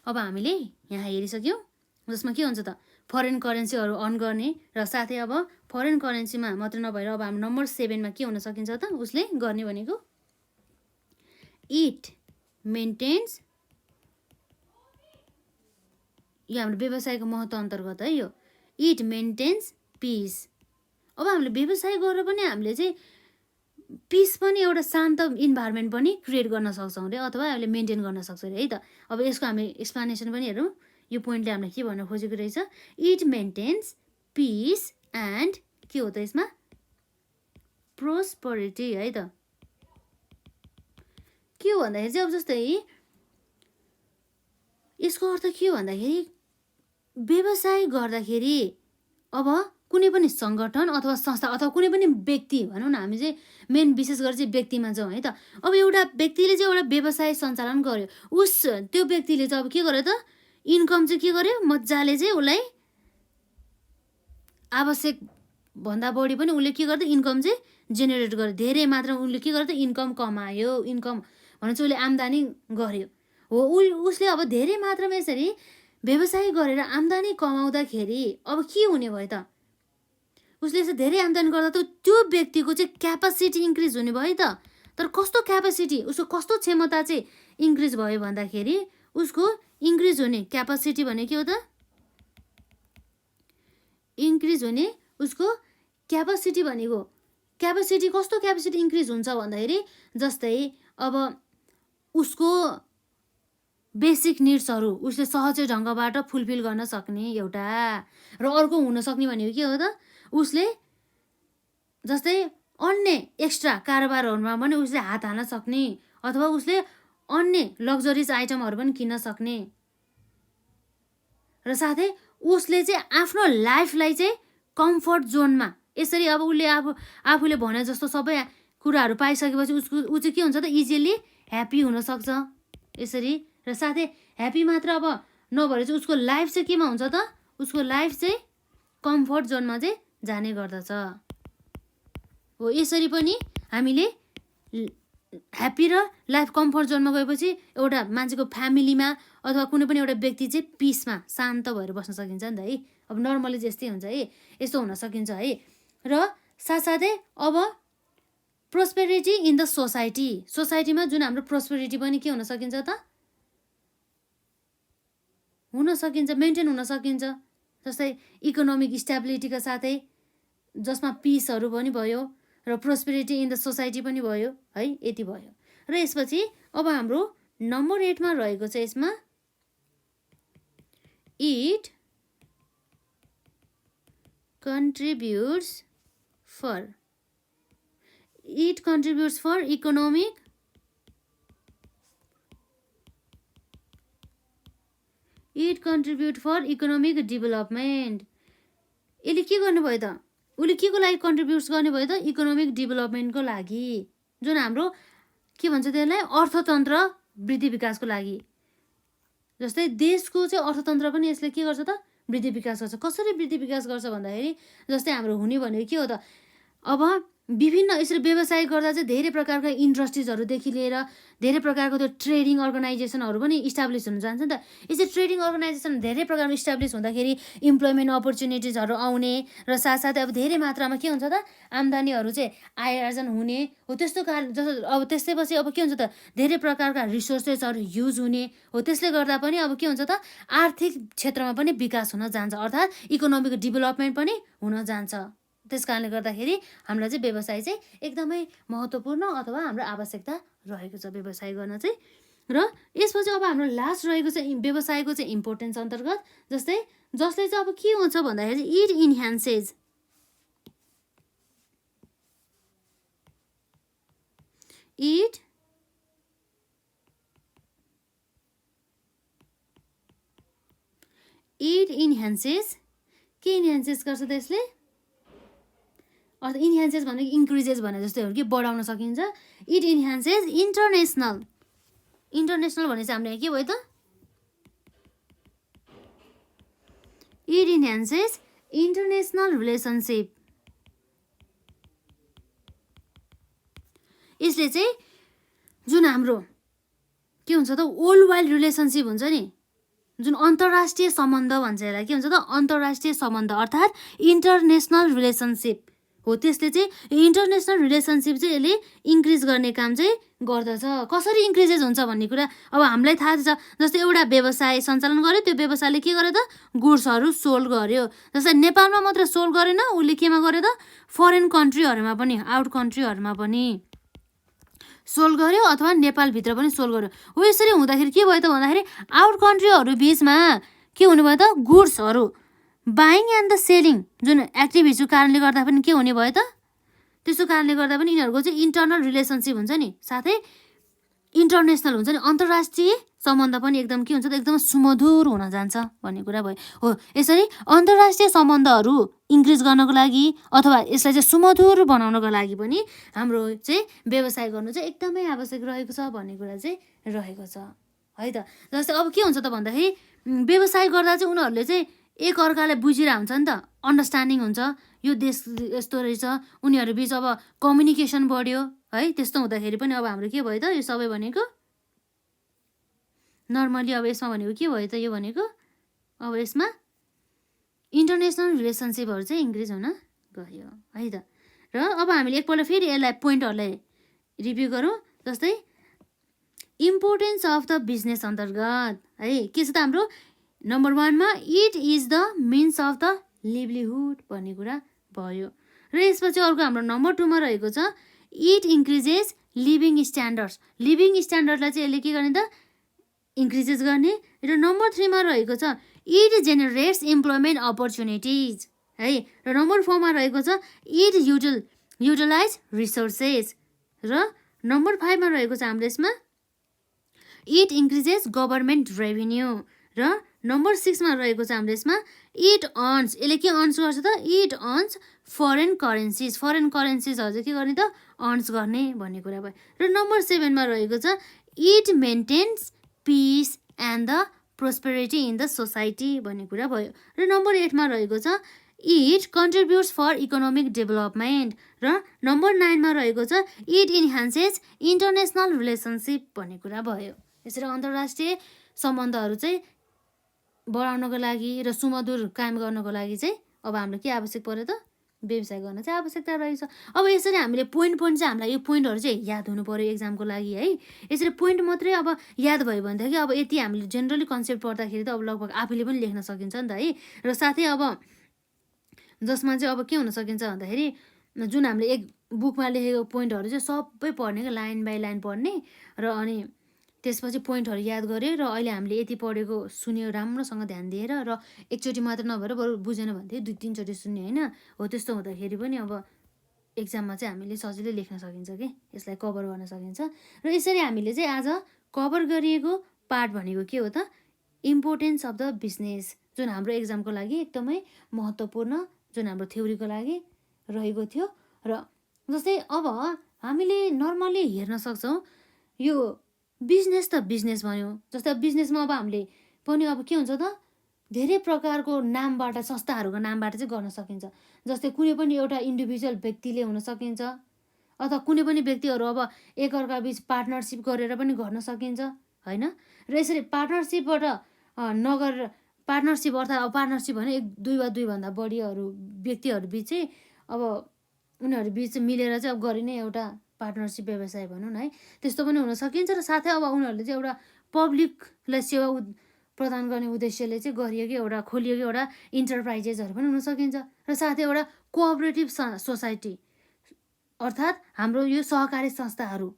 अब हामीले यहाँ हेरिसक्यौँ जसमा के हुन्छ त फरेन करेन्सीहरू अर्न गर्ने र साथै अब फरेन करेन्सीमा मात्र नभएर अब हाम्रो नम्बर 7मा के हुन सकिन्छ त उसले गर्ने भनेको इट मेन्टेन्स यो हाम्रो व्यवसायको महत्त्व अन्तर्गत है यो इट मेन्टेन्स पिस अब हामीले व्यवसाय गरेर पनि हामीले चाहिँ पिस पनि एउटा शान्त इन्भाइरोमेन्ट पनि क्रिएट गर्न सक्छौँ अरे अथवा हामीले मेन्टेन गर्न सक्छौँ है त अब यसको हामी एक्सप्लेनेसन पनि हेरौँ यो पोइन्टले हामीलाई के भन्न खोजेको रहेछ इट मेन्टेन्स पिस एन्ड के हो त यसमा प्रोस्परिटी है त के हो भन्दाखेरि चाहिँ अब जस्तै यसको अर्थ के हो भन्दाखेरि व्यवसाय गर्दाखेरि अब कुनै पनि सङ्गठन अथवा संस्था अथवा कुनै पनि व्यक्ति भनौँ न हामी चाहिँ मेन विशेष गरी चाहिँ व्यक्तिमा जाउँ है त अब एउटा व्यक्तिले चाहिँ एउटा व्यवसाय सञ्चालन गर्यो त्यो व्यक्तिले चाहिँ अब के गर्यो त इन्कम चाहिँ के गर्यो मजाले चाहिँ उसलाई आवश्यक भन्दा बढी पनि उसले के गर्यो इन्कम चाहिँ जेनेरेट गर्यो धेरै मात्रामा उसले के गर्यो त इन्कम कमायो इन्कम भने चाहिँ उसले आम्दानी गर्यो हो उसले अब धेरै मात्रामा यसरी व्यवसाय गरेर आम्दानी कमाउँदाखेरि अब के हुने भयो त उसले यसो धेरै आम्दानी गर्दा त त्यो व्यक्तिको चाहिँ क्यापासिटी इन्क्रिज हुने भयो त तर कस्तो क्यापासिटी उसको कस्तो क्षमता चाहिँ इन्क्रिज भयो भन्दाखेरि उसको इन्क्रिज हुने क्यापासिटी भने के हो त इन्क्रिज हुने उसको क्यापासिटी भनेको क्यापासिटी कस्तो क्यापासिटी इन्क्रिज हुन्छ भन्दाखेरि जस्तै अब उसको बेसिक निड्सहरू उसले सहजै ढङ्गबाट फुलफिल गर्न सक्ने एउटा, र अर्को हुन सक्ने भनेको के हो त, उसले जस्तै अन्य एक्स्ट्रा कारोबारहरूमा पनि उसले हात हाल्न सक्ने, अथवा उसले अन्य लग्जरिज आइटमहरू पनि किन्न सक्ने, र साथै उसले चाहिँ आफ्नो लाइफलाई चाहिँ कम्फर्ट जोनमा यसरी अब उसले आफूले भने जस्तो सबै कुराहरू पाइसकेपछि ऊ चाहिँ के हुन्छ त, इजिली ह्याप्पी हुनसक्छ यसरी। र साथै ह्याप्पी मात्र अब नभएर चाहिँ उसको लाइफ चाहिँ केमा हुन्छ त, उसको लाइफ चाहिँ कम्फर्ट जोनमा चाहिँ जाने गर्दछ हो। यसरी पनि हामीले ह्याप्पी र लाइफ कम्फर्ट जोनमा गएपछि एउटा मान्छेको फ्यामिलीमा अथवा कुनै पनि एउटा व्यक्ति चाहिँ पिसमा शान्त भएर बस्न सकिन्छ नि त है। अब नर्मली जस्तै हुन्छ है, यस्तो हुन सकिन्छ है। र साथसाथै अब प्रोस्पेरिटी इन द सोसाइटीमा जुन हाम्रो प्रोस्पेरिटी पनि के हुन सकिन्छ त, हुन सकिन्छ, मेन्टेन हुन सकिन्छ। जस्तै इकोनोमिक स्टेबिलिटीका साथै जसमा पिसहरू पनि भयो र प्रोस्पेरिटी इन द सोसाइटी पनि भयो है, यति भयो। र यसपछि अब हाम्रो नम्बर 8 मा रहेको छ, यसमा it contributes for economic development. यसले के गर्नुभयो त, उसले के को लागि कन्ट्रिब्युट्स गर्ने भयो त, इकोनोमिक डेभलपमेन्टको लागि, जुन हाम्रो के भन्छ त्यसलाई अर्थतन्त्र वृद्धि विकासको लागि। जस्तै देशको चाहिँ अर्थतन्त्र पनि यसले के गर्छ त, वृद्धि विकास गर्छ। कसरी वृद्धि विकास गर्छ भन्दाखेरि जस्तै हाम्रो हुने भनेको के हो त, अब विभिन्न यसरी व्यवसाय गर्दा चाहिँ धेरै प्रकारका इन्डस्ट्रिजहरूदेखि लिएर धेरै प्रकारको त्यो ट्रेडिङ अर्गनाइजेसनहरू पनि इस्टाब्लिस हुन जान्छ नि त। यसरी ट्रेडिङ अर्गनाइजेसन धेरै प्रकारमा इस्टाब्लिस हुँदाखेरि इम्प्लोइमेन्ट अपर्च्युनिटिजहरू आउने, र साथसाथै अब धेरै मात्रामा के हुन्छ त, आम्दानीहरू चाहिँ आय आर्जन हुने हो। त्यस्तो कारण जस्तो अब त्यसैपछि अब के हुन्छ त, धेरै प्रकारका रिसोर्सेसहरू युज हुने हो। त्यसले गर्दा पनि अब के हुन्छ त, आर्थिक क्षेत्रमा पनि विकास हुन जान्छ, अर्थात् इकोनोमिक डेभलपमेन्ट पनि हुन जान्छ। त्यस कारणले गर्दाखेरि हामीलाई चाहिँ व्यवसाय चाहिँ एकदमै महत्त्वपूर्ण अथवा हाम्रो आवश्यकता रहेको छ व्यवसाय गर्न चाहिँ। र यसपछि अब हाम्रो लास्ट रहेको चाहिँ व्यवसायको चाहिँ इम्पोर्टेन्स अन्तर्गत जस्तै जसले चाहिँ अब के हुन्छ भन्दाखेरि इट इन्हान्सेस के इन्हान्सेस गर्छ त यसले, अर्थात् इन्हान्सेस भनेको इन्क्रिजेस भने जस्तै हो कि बढाउन सकिन्छ। इट इन्हान्सेस इन्टरनेसनल भने चाहिँ हाम्रो के भयो त, इट इन्हान्सेस इन्टरनेसनल रिलेसनसिप। यसले चाहिँ जुन हाम्रो के हुन्छ त, वर्ल्ड वाइड रिलेसनसिप हुन्छ नि, जुन अन्तर्राष्ट्रिय सम्बन्ध भन्छ यसलाई, के हुन्छ त, अन्तर्राष्ट्रिय सम्बन्ध अर्थात् इन्टरनेसनल रिलेसनसिप हो। त्यसले चाहिँ इन्टरनेसनल रिलेसनसिप चाहिँ यसले इन्क्रिज गर्ने काम चाहिँ गर्दछ। कसरी इन्क्रिजेस हुन्छ भन्ने कुरा अब हामीलाई थाहा छ। जस्तै एउटा व्यवसाय सञ्चालन गर्यो, त्यो व्यवसायले के गर्यो त, गुड्सहरू सोल्ड गर्यो। जस्तै नेपालमा मात्र सोल्ड गरेन, उसले केमा गर्यो त, फरेन कन्ट्रीहरूमा पनि, आउट कन्ट्रीहरूमा पनि सोल्ड गर्यो, अथवा नेपालभित्र पनि सोल्ड गर्यो हो। यसरी हुँदाखेरि के भयो त भन्दाखेरि आउट कन्ट्रीहरू बिचमा के हुनुभयो त, गुड्सहरू बाइङ एन्ड द सेलिङ जुन एक्टिभिटीको कारणले गर्दा पनि के हुने भयो त, त्यसको कारणले गर्दा पनि यिनीहरूको चाहिँ इन्टरनल रिलेसनसिप हुन्छ नि, साथै इन्टरनेसनल हुन्छ नि, अन्तर्राष्ट्रिय सम्बन्ध पनि एकदम के हुन्छ त, एकदम सुमधुर हुन जान्छ भन्ने कुरा भयो हो। यसरी अन्तर्राष्ट्रिय सम्बन्धहरू इन्क्रिज गर्नको लागि अथवा यसलाई चाहिँ सुमधुर बनाउनको लागि पनि हाम्रो चाहिँ व्यवसाय गर्नु चाहिँ एकदमै आवश्यक रहेको छ भन्ने कुरा चाहिँ रहेको छ है त। जस्तै अब के हुन्छ त भन्दाखेरि व्यवसाय गर्दा चाहिँ उनीहरूले चाहिँ एक अर्कालाई बुझिरहेको हुन्छ नि त, अन्डरस्ट्यान्डिङ हुन्छ, यो देश यस्तो रहेछ, उनीहरू बिच अब कम्युनिकेसन बढ्यो है। त्यस्तो हुँदाखेरि पनि अब हाम्रो के भयो त, यो सबै भनेको नर्मली अब यसमा भनेको के भयो त, यो भनेको अब यसमा इन्टरनेसनल रिलेसनसिपहरू चाहिँ इन्क्रिज हुन गयो है त। र अब हामीले एकपल्ट फेरि यसलाई पोइन्टहरूलाई रिभ्यू गरौँ। जस्तै इम्पोर्टेन्स अफ द बिजनेस अन्तर्गत है के छ त, हाम्रो नम्बर 1 मा it is the means of the livelihood भन्ने कुरा भयो। र यसपछि अर्को हाम्रो नम्बर 2 मा रहेको छ it increases living standards. Living स्ट्यान्डर्डलाई चाहिँ यसले के गर्ने त इन्क्रिजेस गर्ने। र नम्बर 3 मा रहेको छ इट जेनेरेट्स इम्प्लोइमेन्ट अपर्च्युनिटिज है। र नम्बर 4 मा रहेको छ इट युटिलाइज रिसोर्सेस। र नम्बर 5 मा रहेको छ हाम्रो यसमा इट इन्क्रिजेस गभर्मेन्ट रेभिन्यू। र नम्बर 6 मा रहेको छ हाम्रो यसमा इट अर्न्स। यसले के अर्न्स गर्छ त it earns foreign currencies. Foreign करेन्सिजहरू चाहिँ के गर्ने त अर्न्स गर्ने भन्ने कुरा भयो। र नम्बर 7 मा रहेको छ it maintains peace and the prosperity in the society भन्ने कुरा भयो। र नम्बर 8 मा रहेको छ it contributes for economic development. र नम्बर 9 मा रहेको छ इट इन्हान्सेस इन्टरनेसनल रिलेसनसिप भन्ने कुरा भयो। यसरी अन्तर्राष्ट्रिय सम्बन्धहरू चाहिँ बढाउनको लागि र सुमधुर कायम गर्नको लागि चाहिँ अब हाम्रो के आवश्यक पर्यो त व्यवसाय गर्न चाहिँ आवश्यकता रहेछ। अब यसरी हामीले पोइन्ट चाहिँ हामीलाई यो पोइन्टहरू चाहिँ याद हुनु पर्यो एक्जामको लागि है। यसरी पोइन्ट मात्रै अब याद भयो भनेदेखि अब यति हामीले जेनरली कन्सेप्ट पढ्दाखेरि त अब लगभग आफूले पनि लेख्न सकिन्छ नि त है। र साथै अब जसमा चाहिँ अब के हुन सकिन्छ भन्दाखेरि जुन हामीले एक बुकमा लेखेको पोइन्टहरू चाहिँ सबै पढ्ने क्या लाइन बाई लाइन पढ्ने र अनि त्यसपछि पोइन्टहरू याद गऱ्यो र अहिले हामीले यति पढेको सुन्यो राम्रोसँग ध्यान दिएर र एकचोटि मात्र नभएर बरु बुझेन भने 2-3 चोटि सुन्ने होइन हो। त्यस्तो हुँदाखेरि पनि अब एक्जाममा चाहिँ हामीले सजिलै लेख्न सकिन्छ कि यसलाई कभर गर्न सकिन्छ। र यसरी हामीले चाहिँ आज कभर गरिएको पार्ट भनेको के हो त इम्पोर्टेन्स अफ द बिजनेस जुन हाम्रो एक्जामको लागि एकदमै महत्त्वपूर्ण जुन हाम्रो थ्योरीको लागि रहेको थियो। र जस्तै अब हामीले नर्मली हेर्न सक्छौँ यो बिजनेस त बिजनेस भन्यो। जस्तै अब बिजनेसमा अब हामीले पनि अब के हुन्छ त धेरै प्रकारको नामबाट संस्थाहरूको नामबाट चाहिँ गर्न सकिन्छ। जस्तै कुनै पनि एउटा इन्डिभिजुअल व्यक्तिले हुन सकिन्छ अथवा कुनै पनि व्यक्तिहरू अब एकअर्का बिच पार्टनरसिप गरेर पनि गर्न सकिन्छ होइन। र यसरी पार्टनरसिपबाट नगरेर पार्टनरसिप अर्थात् अब पार्टनरसिप भने 1 वा 2 भन्दा बढीहरू व्यक्तिहरू बिच चाहिँ अब उनीहरू बिच मिलेर चाहिँ अब गरिने एउटा पार्टनरसिप व्यवसाय भनौँ न है त्यस्तो पनि हुन सकिन्छ। र साथै अब उनीहरूले चाहिँ एउटा पब्लिकलाई सेवा प्रदान गर्ने उद्देश्यले चाहिँ गरिएको एउटा खोलिएको एउटा इन्टरप्राइजेसहरू पनि हुन सकिन्छ। र साथै एउटा कोअपरेटिभ सोसाइटी अर्थात् हाम्रो यो सहकारी संस्थाहरू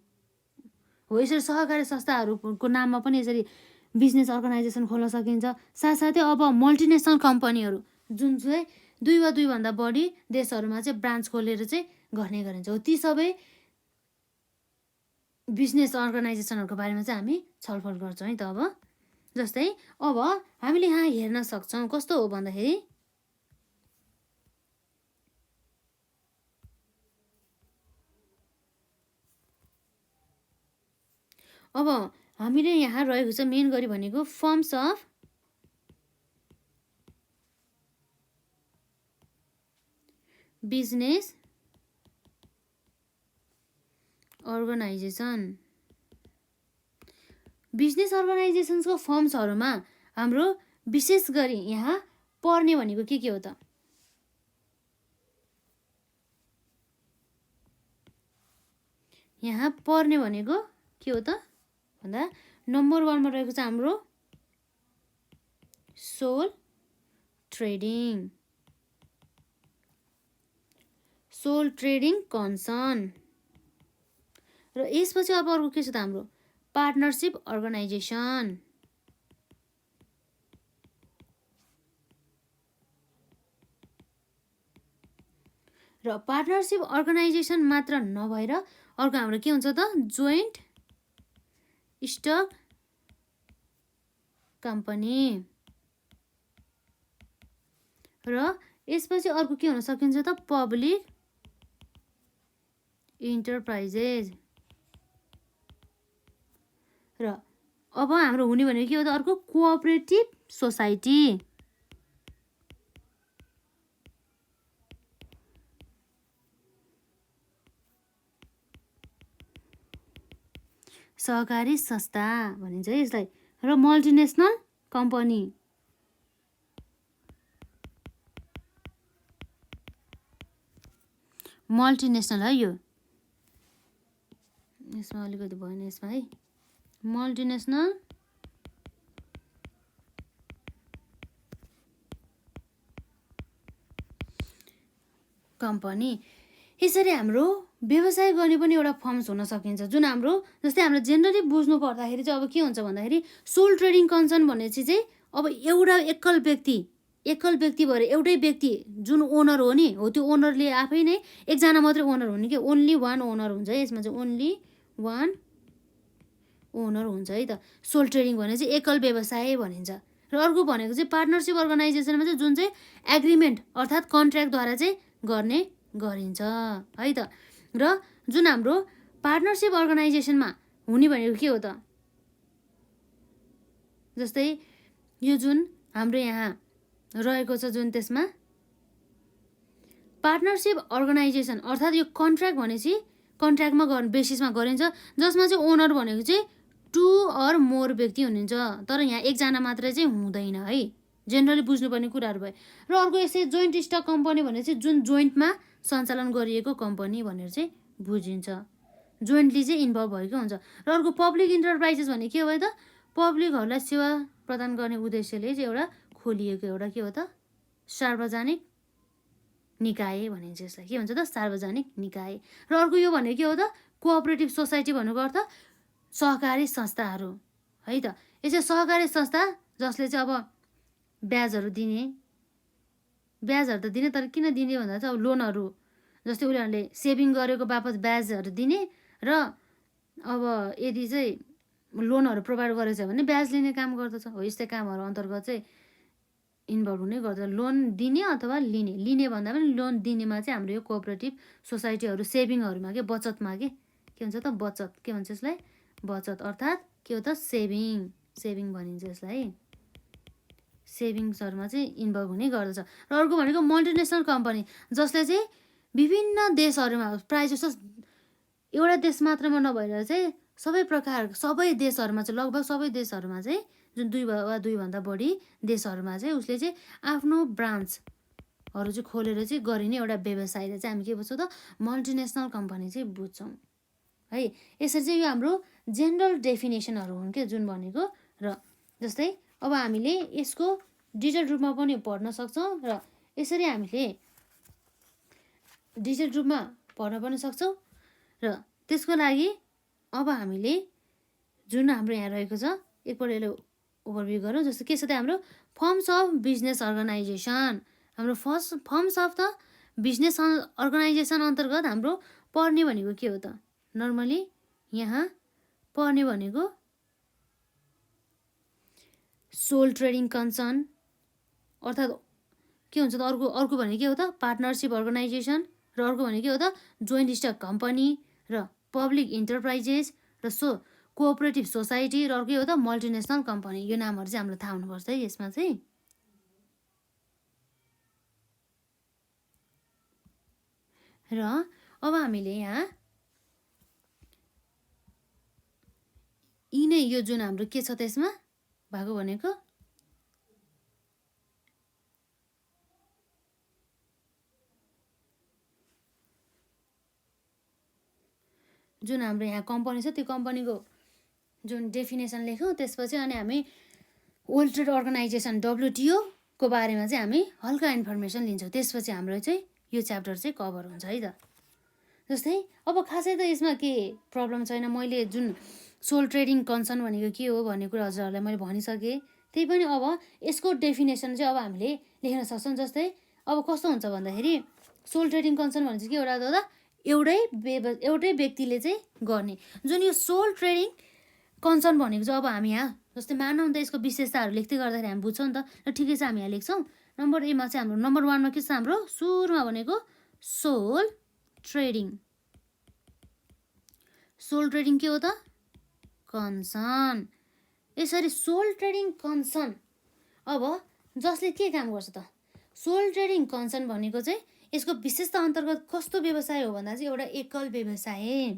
हो। यसरी सहकारी संस्थाहरूको नाममा पनि यसरी बिजनेस अर्गनाइजेसन खोल्न सकिन्छ। साथसाथै अब मल्टिनेसनल कम्पनीहरू जुन चाहिँ 2 वा 2 भन्दा बढी देशहरूमा चाहिँ ब्रान्च खोलेर चाहिँ गर्ने गरिन्छ हो। ती सबै बिजनेस अर्गनाइजेसनहरूको बारेमा चाहिँ हामी छलफल गर्छौँ है त। अब जस्तै अब हामीले यहाँ हेर्न सक्छौँ कस्तो हो भन्दाखेरि अब हामीले यहाँ रहेको छ मेन गरी भनेको firms of business organisation. Business अर्गनाइजेसन्सको फर्म्सहरूमा हाम्रो विशेष गरी यहाँ पर्ने भनेको के हो त यहाँ पर्ने भनेको के हो त भन्दा नम्बर 1 मा रहेको छ हाम्रो सोल ट्रेडिङ कन्सर्न। र यसपछि अब अर्को के छ त हाम्रो पार्टनरसिप अर्गनाइजेसन। र पार्टनरसिप अर्गनाइजेसन मात्र नभएर अर्को हाम्रो के हुन्छ त जोइन्ट स्टक कम्पनी। र यसपछि अर्को के हुन सकिन्छ त पब्लिक इन्टरप्राइजेस। र अब हाम्रो हुने भनेको के हो त अर्को कोअपरेटिभ सोसाइटी। सहकारी संस्था भनिन्छ है यसलाई। र मल्टिनेसनल कम्पनी मल्टिनेसनल है यो यसमा अलिकति भएन यसमा है मल्टिनेसनल कम्पनी। यसरी हाम्रो व्यवसाय गर्ने पनि एउटा फर्म्स हुन सकिन्छ, जुन हाम्रो जस्तै हाम्रो जेनरली बुझ्नु पर्दाखेरि चाहिँ अब के हुन्छ भन्दाखेरि सोल ट्रेडिङ कन्सर्न भनेपछि चाहिँ अब एउटा एकल व्यक्ति भएर एउटै व्यक्ति जुन ओनर हो नि, हो त्यो ओनरले आफै नै एकजना मात्रै ओनर हुने कि ओन्ली वान ओनर हुन्छ है, यसमा चाहिँ ओन्ली वान ओनर हुन्छ है त। सोल ट्रेडिङ भने चाहिँ एकल व्यवसाय भनिन्छ। र अर्को भनेको चाहिँ पार्टनरसिप अर्गनाइजेसनमा चाहिँ जुन चाहिँ एग्रिमेन्ट अर्थात् कन्ट्र्याक्टद्वारा चाहिँ गर्ने गरिन्छ है त। र जुन हाम्रो पार्टनरसिप अर्गनाइजेसनमा हुने भनेको के हो त, जस्तै यो जुन हाम्रो यहाँ रहेको छ जुन त्यसमा पार्टनरसिप अर्गनाइजेसन अर्थात् यो कन्ट्र्याक्ट भनेपछि कन्ट्र्याक्टमा बेसिसमा गरिन्छ, जसमा चाहिँ ओनर भनेको चाहिँ 2 or more व्यक्ति हुनुहुन्छ, तर यहाँ एकजना मात्र चाहिँ हुँदैन है, जेनरली बुझ्नुपर्ने कुराहरू भयो। र अर्को यसै जोइन्ट स्टक कम्पनी भने चाहिँ जुन जोइन्टमा सञ्चालन गरिएको कम्पनी भनेर चाहिँ बुझिन्छ, जोइन्टली चाहिँ इन्भल्भ भएको हुन्छ। र अर्को पब्लिक इन्टरप्राइजेस भने के हो त, पब्लिकहरूलाई सेवा प्रदान गर्ने उद्देश्यले चाहिँ एउटा खोलिएको एउटा के हो त सार्वजनिक निकाय भनिन्छ यसलाई, के भन्छ त सार्वजनिक निकाय। र अर्को यो भनेको के हो त कोअपरेटिभ सोसाइटी भनेको अर्थ सहकारी संस्थाहरू है त। यसै सहकारी संस्था जसले चाहिँ अब ब्याजहरू त दिने, तर किन दिने भन्दा चाहिँ अब लोनहरू जस्तै उनीहरूले सेभिङ गरेको बापत ब्याजहरू दिने, र अब यदि चाहिँ लोनहरू प्रोभाइड गरेछ भने ब्याज लिने काम गर्दछ हो। यस्तै कामहरू अन्तर्गत चाहिँ इन्भल्भ हुने गर्छ, लोन दिने अथवा लिने भन्दा पनि लोन दिनेमा चाहिँ हाम्रो यो कोअपरेटिभ सोसाइटीहरू सेभिङहरूमा के बचतमा के भन्छ त बचत, के भन्छ यसलाई बचत, अर्थात् के हो त सेभिङ भनिन्छ यसलाई, सेभिङ्सहरूमा चाहिँ इन्भल्भ हुने गर्दछ। र अर्को भनेको मल्टिनेसनल कम्पनी, जसले चाहिँ विभिन्न देशहरूमा प्रायः जस्तो एउटा देश मात्रमा नभएर चाहिँ सबै देशहरूमा चाहिँ लगभग सबै देशहरूमा चाहिँ जुन 2 वा 2 भन्दा बढी देशहरूमा चाहिँ उसले चाहिँ आफ्नो ब्रान्चहरू चाहिँ खोलेर चाहिँ गरिने एउटा व्यवसायलाई चाहिँ हामी के बुझ्छौँ त मल्टिनेसनल कम्पनी चाहिँ बुझ्छौँ है। यसरी चाहिँ यो हाम्रो जेनरल डेफिनेसनहरू हुन् के जुन भनेको। र जस्तै अब हामीले यसको डिटेल रूपमा पनि पढ्न सक्छौँ, र यसरी हामीले डिटेल रूपमा पढ्न पनि सक्छौँ। र त्यसको लागि अब हामीले जुन हाम्रो यहाँ रहेको छ एकपल्ट यसले ओभरभ्यू गरौँ। जस्तो के छ त हाम्रो फर्म्स अफ बिजनेस अर्गनाइजेसन, हाम्रो forms of the business organisation अन्तर्गत हाम्रो पढ्ने भनेको के हो त, नर्मली यहाँ पढ्ने भनेको सोल ट्रेडिङ कन्सर्न अर्थात् के हुन्छ त अर्को भनेको के हो त पार्टनरसिप अर्गनाइजेसन, र अर्को भनेको के हो त जोइन्ट स्टक कम्पनी, र पब्लिक इन्टरप्राइजेस, र कोअपरेटिभ सोसाइटी, र अर्को हो त मल्टिनेसनल कम्पनी। यो नामहरू चाहिँ हामीलाई थाहा हुनुपर्छ है यसमा चाहिँ। र अब हामीले यहाँ यिनै यो जुन हाम्रो के छ त्यसमा भएको भनेको जुन हाम्रो यहाँ कम्पनी छ त्यो कम्पनीको जुन डेफिनेसन लेख्यौँ, त्यसपछि अनि हामी वर्ल्ड ट्रेड अर्गनाइजेसन WTO को बारेमा चाहिँ हामी हल्का इन्फर्मेसन लिन्छौँ। त्यसपछि हाम्रो चाहिँ यो च्याप्टर चाहिँ कभर हुन्छ है त। जस्तै अब खासै त यसमा के प्रब्लम छैन, मैले जुन सोल ट्रेडिङ कन्सर्न भनेको के हो भन्ने कुरा हजुरहरूलाई मैले भनिसकेँ। त्यही पनि अब यसको डेफिनेसन चाहिँ अब हामीले लेख्न सक्छौँ। जस्तै अब कस्तो हुन्छ भन्दाखेरि सोल ट्रेडिङ कन्सर्न भनेपछि के एउटा एउटै व्यक्तिले चाहिँ गर्ने जुन यो सोल ट्रेडिङ कन्सर्न भनेको चाहिँ अब हामी यहाँ जस्तै मानौँ त यसको विशेषताहरू लेख्दै गर्दाखेरि हामी बुझ्छौँ नि त, र ठिकै छ हामी यहाँ लेख्छौँ। नम्बर एमा चाहिँ हाम्रो नम्बर 1मा के छ हाम्रो सुरुमा भनेको सोल ट्रेडिङ के हो त कन्सर्न। यसरी सोल ट्रेडिङ कन्सर्न अब जसले के काम गर्छ त सोल ट्रेडिङ कन्सर्न भनेको चाहिँ यसको विशेषता अन्तर्गत कस्तो व्यवसाय हो भन्दा चाहिँ एउटा एकल व्यवसाय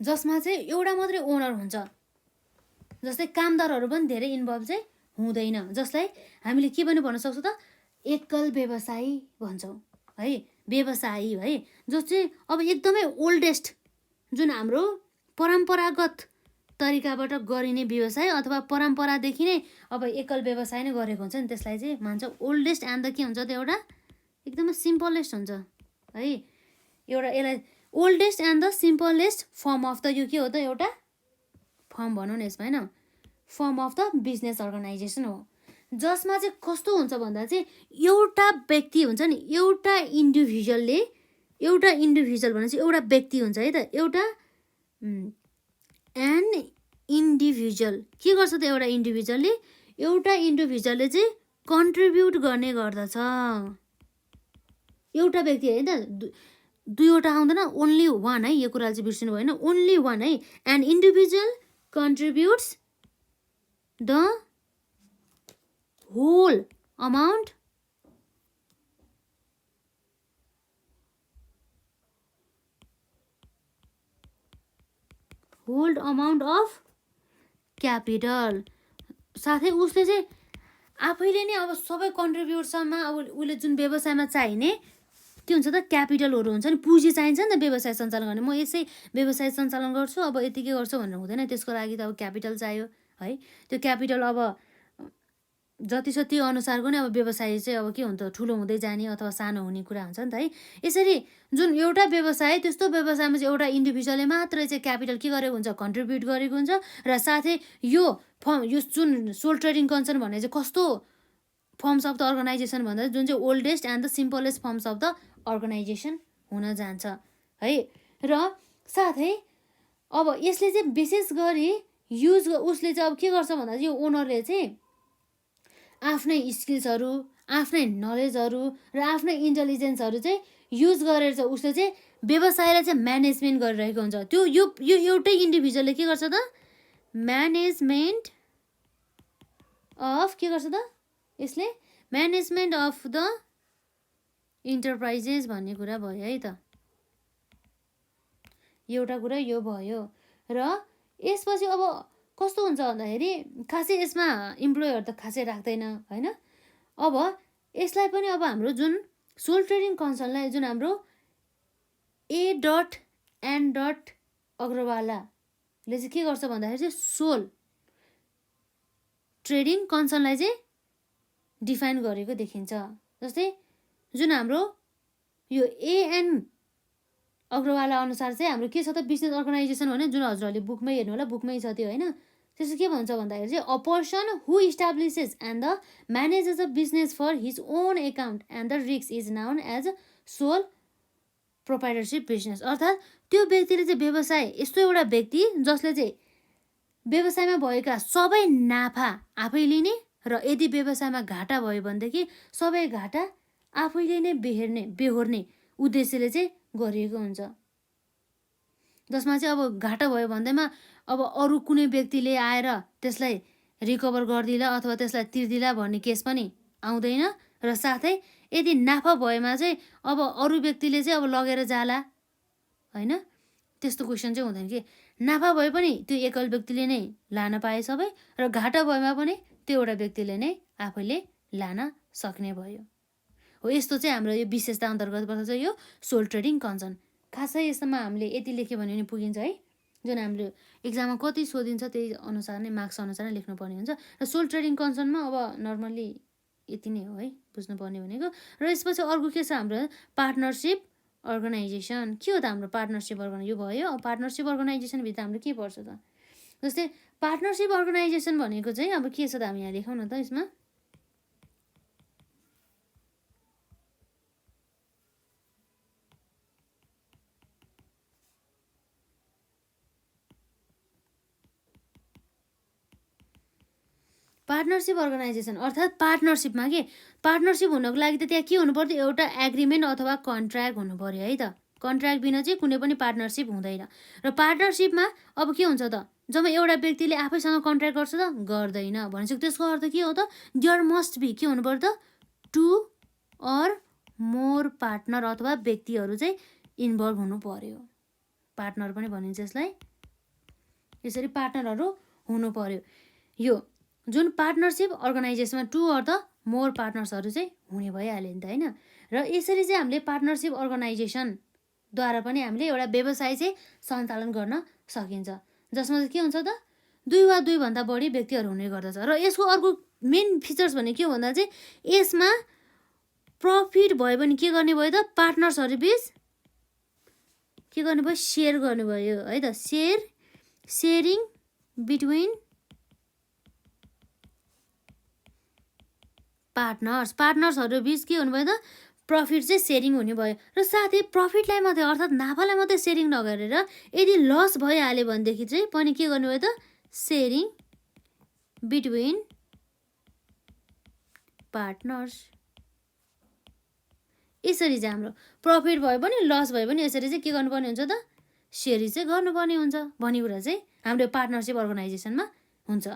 जसमा चाहिँ एउटा मात्रै ओनर हुन्छ, जस्तै कामदारहरू पनि धेरै इन्भल्भ चाहिँ हुँदैन, जसलाई हामीले के पनि भन्न सक्छौँ त एकल व्यवसाय भन्छौँ है, व्यवसायी है, जो चाहिँ अब एकदमै ओल्डेस्ट जुन हाम्रो परम्परागत तरिकाबाट गरिने व्यवसाय अथवा परम्परादेखि नै अब एकल व्यवसाय नै गरेको हुन्छ नि, त्यसलाई चाहिँ मान्छ ओल्डेस्ट एन्ड द के हुन्छ त एउटा एकदमै सिम्पलेस्ट हुन्छ है। एउटा यसलाई oldest and the simplest form of the यो के हो त एउटा फर्म भनौँ न यसमा होइन, form of the business organisation हो, जसमा चाहिँ कस्तो हुन्छ भन्दा चाहिँ एउटा व्यक्ति हुन्छ नि, एउटा इन्डिभिजुअल भने चाहिँ एउटा व्यक्ति हुन्छ है त, एउटा एन इन्डिभिजुअल के गर्छ त, एउटा इन्डिभिजुअलले चाहिँ कन्ट्रिब्युट गर्ने गर्दछ। एउटा व्यक्ति है त, दुईवटा आउँदैन, ओन्ली वान है, यो कुरा चाहिँ बिर्सिनु भएन, ओन्ली वान है। An individual contributes the whole amount of capital. साथै उसले चाहिँ आफैले नै अब सबै कन्ट्रिब्युसनमा अब उसले जुन व्यवसायमा चाहिने के हुन्छ त क्यापिटलहरू हुन्छ नि, पुँजी चाहिन्छ नि त व्यवसाय सञ्चालन गर्ने। म यसै व्यवसाय सञ्चालन गर्छु अब यति के गर्छु भनेर हुँदैन, त्यसको लागि त अब क्यापिटल चाहियो है। त्यो क्यापिटल अब जति छ त्यो अनुसारको नै अब व्यवसाय चाहिँ अब के हुन्छ, ठुलो हुँदै जाने अथवा सानो हुने कुरा हुन्छ नि त है। यसरी जुन एउटा व्यवसाय, त्यस्तो व्यवसायमा चाहिँ एउटा इन्डिभिजुअलले मात्रै चाहिँ क्यापिटल के गरेको हुन्छ, कन्ट्रिब्युट गरेको हुन्छ। र साथै यो जुन सोल ट्रेडिङ कन्सर्न भन्ने चाहिँ कस्तो फर्म्स अफ द अर्गनाइजेसन भन्दा जुन चाहिँ oldest and the simplest forms of the organisation हुन जान्छ है। र साथै अब यसले चाहिँ विशेष गरी उसले चाहिँ अब के गर्छ भन्दा चाहिँ यो ओनरले चाहिँ आफ्नै स्किल्सहरू, आफ्नै नलेजहरू र आफ्नै इन्टेलिजेन्सहरू चाहिँ युज गरेर चाहिँ उसले चाहिँ व्यवसायलाई चाहिँ म्यानेजमेन्ट गरिरहेको हुन्छ। त्यो यो एउटै इन्डिभिजुअलले के गर्छ त, म्यानेजमेन्ट अफ के गर्छ त, यसले म्यानेजमेन्ट अफ द इन्टरप्राइजेस भन्ने कुरा भयो है त, एउटा कुरा यो भयो। र यसपछि अब कस्तो हुन्छ भन्दाखेरि खासै यसमा इम्प्लोयहरू त खासै राख्दैन होइन। अब यसलाई पनि अब हाम्रो जुन सोल ट्रेडिङ कन्सर्नलाई जुन हाम्रो A.N. अग्रवालाले चाहिँ के गर्छ भन्दाखेरि चाहिँ सोल ट्रेडिङ कन्सर्नलाई चाहिँ डिफाइन गरेको देखिन्छ। जस्तै जुन हाम्रो यो A.N. अग्रवाला अनुसार चाहिँ हाम्रो के छ त, बिजनेस अर्गनाइजेसन भने जुन हजुरहरूले बुकमै हेर्नु होला, बुकमै छ त्यो होइन। त्यसो के भन्छ भन्दाखेरि चाहिँ a person who establishes and the manages a business for his own account and the risk is known as sole proprietorship business. अर्थात् त्यो व्यक्तिले चाहिँ व्यवसाय, यस्तो एउटा व्यक्ति जसले चाहिँ व्यवसायमा भएका सबै नाफा आफै लिने र यदि व्यवसायमा घाटा भयो भनेदेखि सबै घाटा आफैले नै बेहोर्ने उद्देश्यले चाहिँ गरिएको हुन्छ। जसमा चाहिँ अब घाटा भयो भन्दैमा अब अरू कुनै व्यक्तिले आएर त्यसलाई रिकभर गरिदिला अथवा त्यसलाई तिर्दिला भन्ने केस पनि आउँदैन। र साथै यदि नाफा भएमा चाहिँ अब अरू व्यक्तिले चाहिँ अब लगेर जाला होइन, त्यस्तो क्वेसन चाहिँ हुँदैन कि नाफा भए पनि त्यो एकल व्यक्तिले नै लान पाए सबै, र घाटा भएमा पनि त्यो एउटा व्यक्तिले नै आफैले लान सक्ने भयो हो। यस्तो चाहिँ हाम्रो यो विशेषता अन्तर्गत पर्छ यो सोल ट्रेडिङ कन्सर्न। खासै यसमा हामीले यति लेख्यो भने पनि पुगिन्छ है, जुन हामीले इक्जाममा कति सोधिन्छ त्यही अनुसार नै मार्क्स अनुसार नै लेख्नुपर्ने हुन्छ। र सोल ट्रेडिङ कन्सर्नमा अब नर्मल्ली यति नै हो है बुझ्नुपर्ने भनेको। र यसपछि अर्को के छ हाम्रो पार्टनरसिप अर्गनाइजेसन। के हो त हाम्रो पार्टनरसिप यो भयो। पार्टनरसिप अर्गनाइजेसनभित्र हाम्रो के पर्छ त, जस्तै पार्टनरसिप अर्गनाइजेसन भनेको चाहिँ अब के छ त, हामी यहाँ लेखौँ न त यसमा। पार्टनरसिप अर्गनाइजेसन अर्थात् पार्टनरसिपमा के, पार्टनरसिप हुनको लागि त त्यहाँ के हुनु पर्थ्यो, एउटा एग्रिमेन्ट अथवा कन्ट्र्याक्ट हुनु पऱ्यो है त। कन्ट्र्याक्ट बिना चाहिँ कुनै पनि पार्टनरसिप हुँदैन। र पार्टनरसिपमा अब के हुन्छ त, जब एउटा व्यक्तिले आफैसँग कन्ट्र्याक्ट गर्छ त गर्दैन भनेपछि त्यसको अर्थ के हो त, देयर मस्ट बी के हुनु पर्यो त, 2 or more पार्टनर अथवा व्यक्तिहरू चाहिँ इन्भल्भ हुनु पर्यो। पार्टनर पनि भनिन्छ यसलाई, यसरी पार्टनरहरू हुनु पर्यो। यो जुन पार्टनरसिप अर्गनाइजेसनमा 2 or the more पार्टनर्सहरू चाहिँ हुने भइहाल्यो नि त होइन। र यसरी चाहिँ हामीले पार्टनरसिप अर्गनाइजेसनद्वारा पनि हामीले एउटा व्यवसाय चाहिँ सञ्चालन गर्न सकिन्छ, जसमा चाहिँ के हुन्छ त, 2 वा 2 भन्दा बढी व्यक्तिहरू हुने गर्दछ। र यसको अर्को मेन फिचर्स भने के हो भन्दा चाहिँ यसमा प्रफिट भयो भने के गर्ने भयो त पार्टनर्सहरू बीच के गर्नुभयो सेयर गर्नुभयो है त सेयरिङ बिट्विन पार्टनर्सहरू बीच के हुनुभयो त प्रफिट चाहिँ सेयरिङ हुने भयो। र साथै प्रफिटलाई मात्रै अर्थात् नाफालाई मात्रै सेयरिङ नगरेर यदि लस भइहाल्यो भनेदेखि चाहिँ पनि के गर्नुभयो त सेयरिङ बिट्विन पार्टनर्स। यसरी चाहिँ हाम्रो प्रफिट भयो पनि लस भयो पनि यसरी चाहिँ के गर्नुपर्ने हुन्छ त सेयरिङ चाहिँ गर्नुपर्ने हुन्छ भन्ने कुरा चाहिँ हाम्रो पार्टनरसिप अर्गनाइजेसनमा हुन्छ,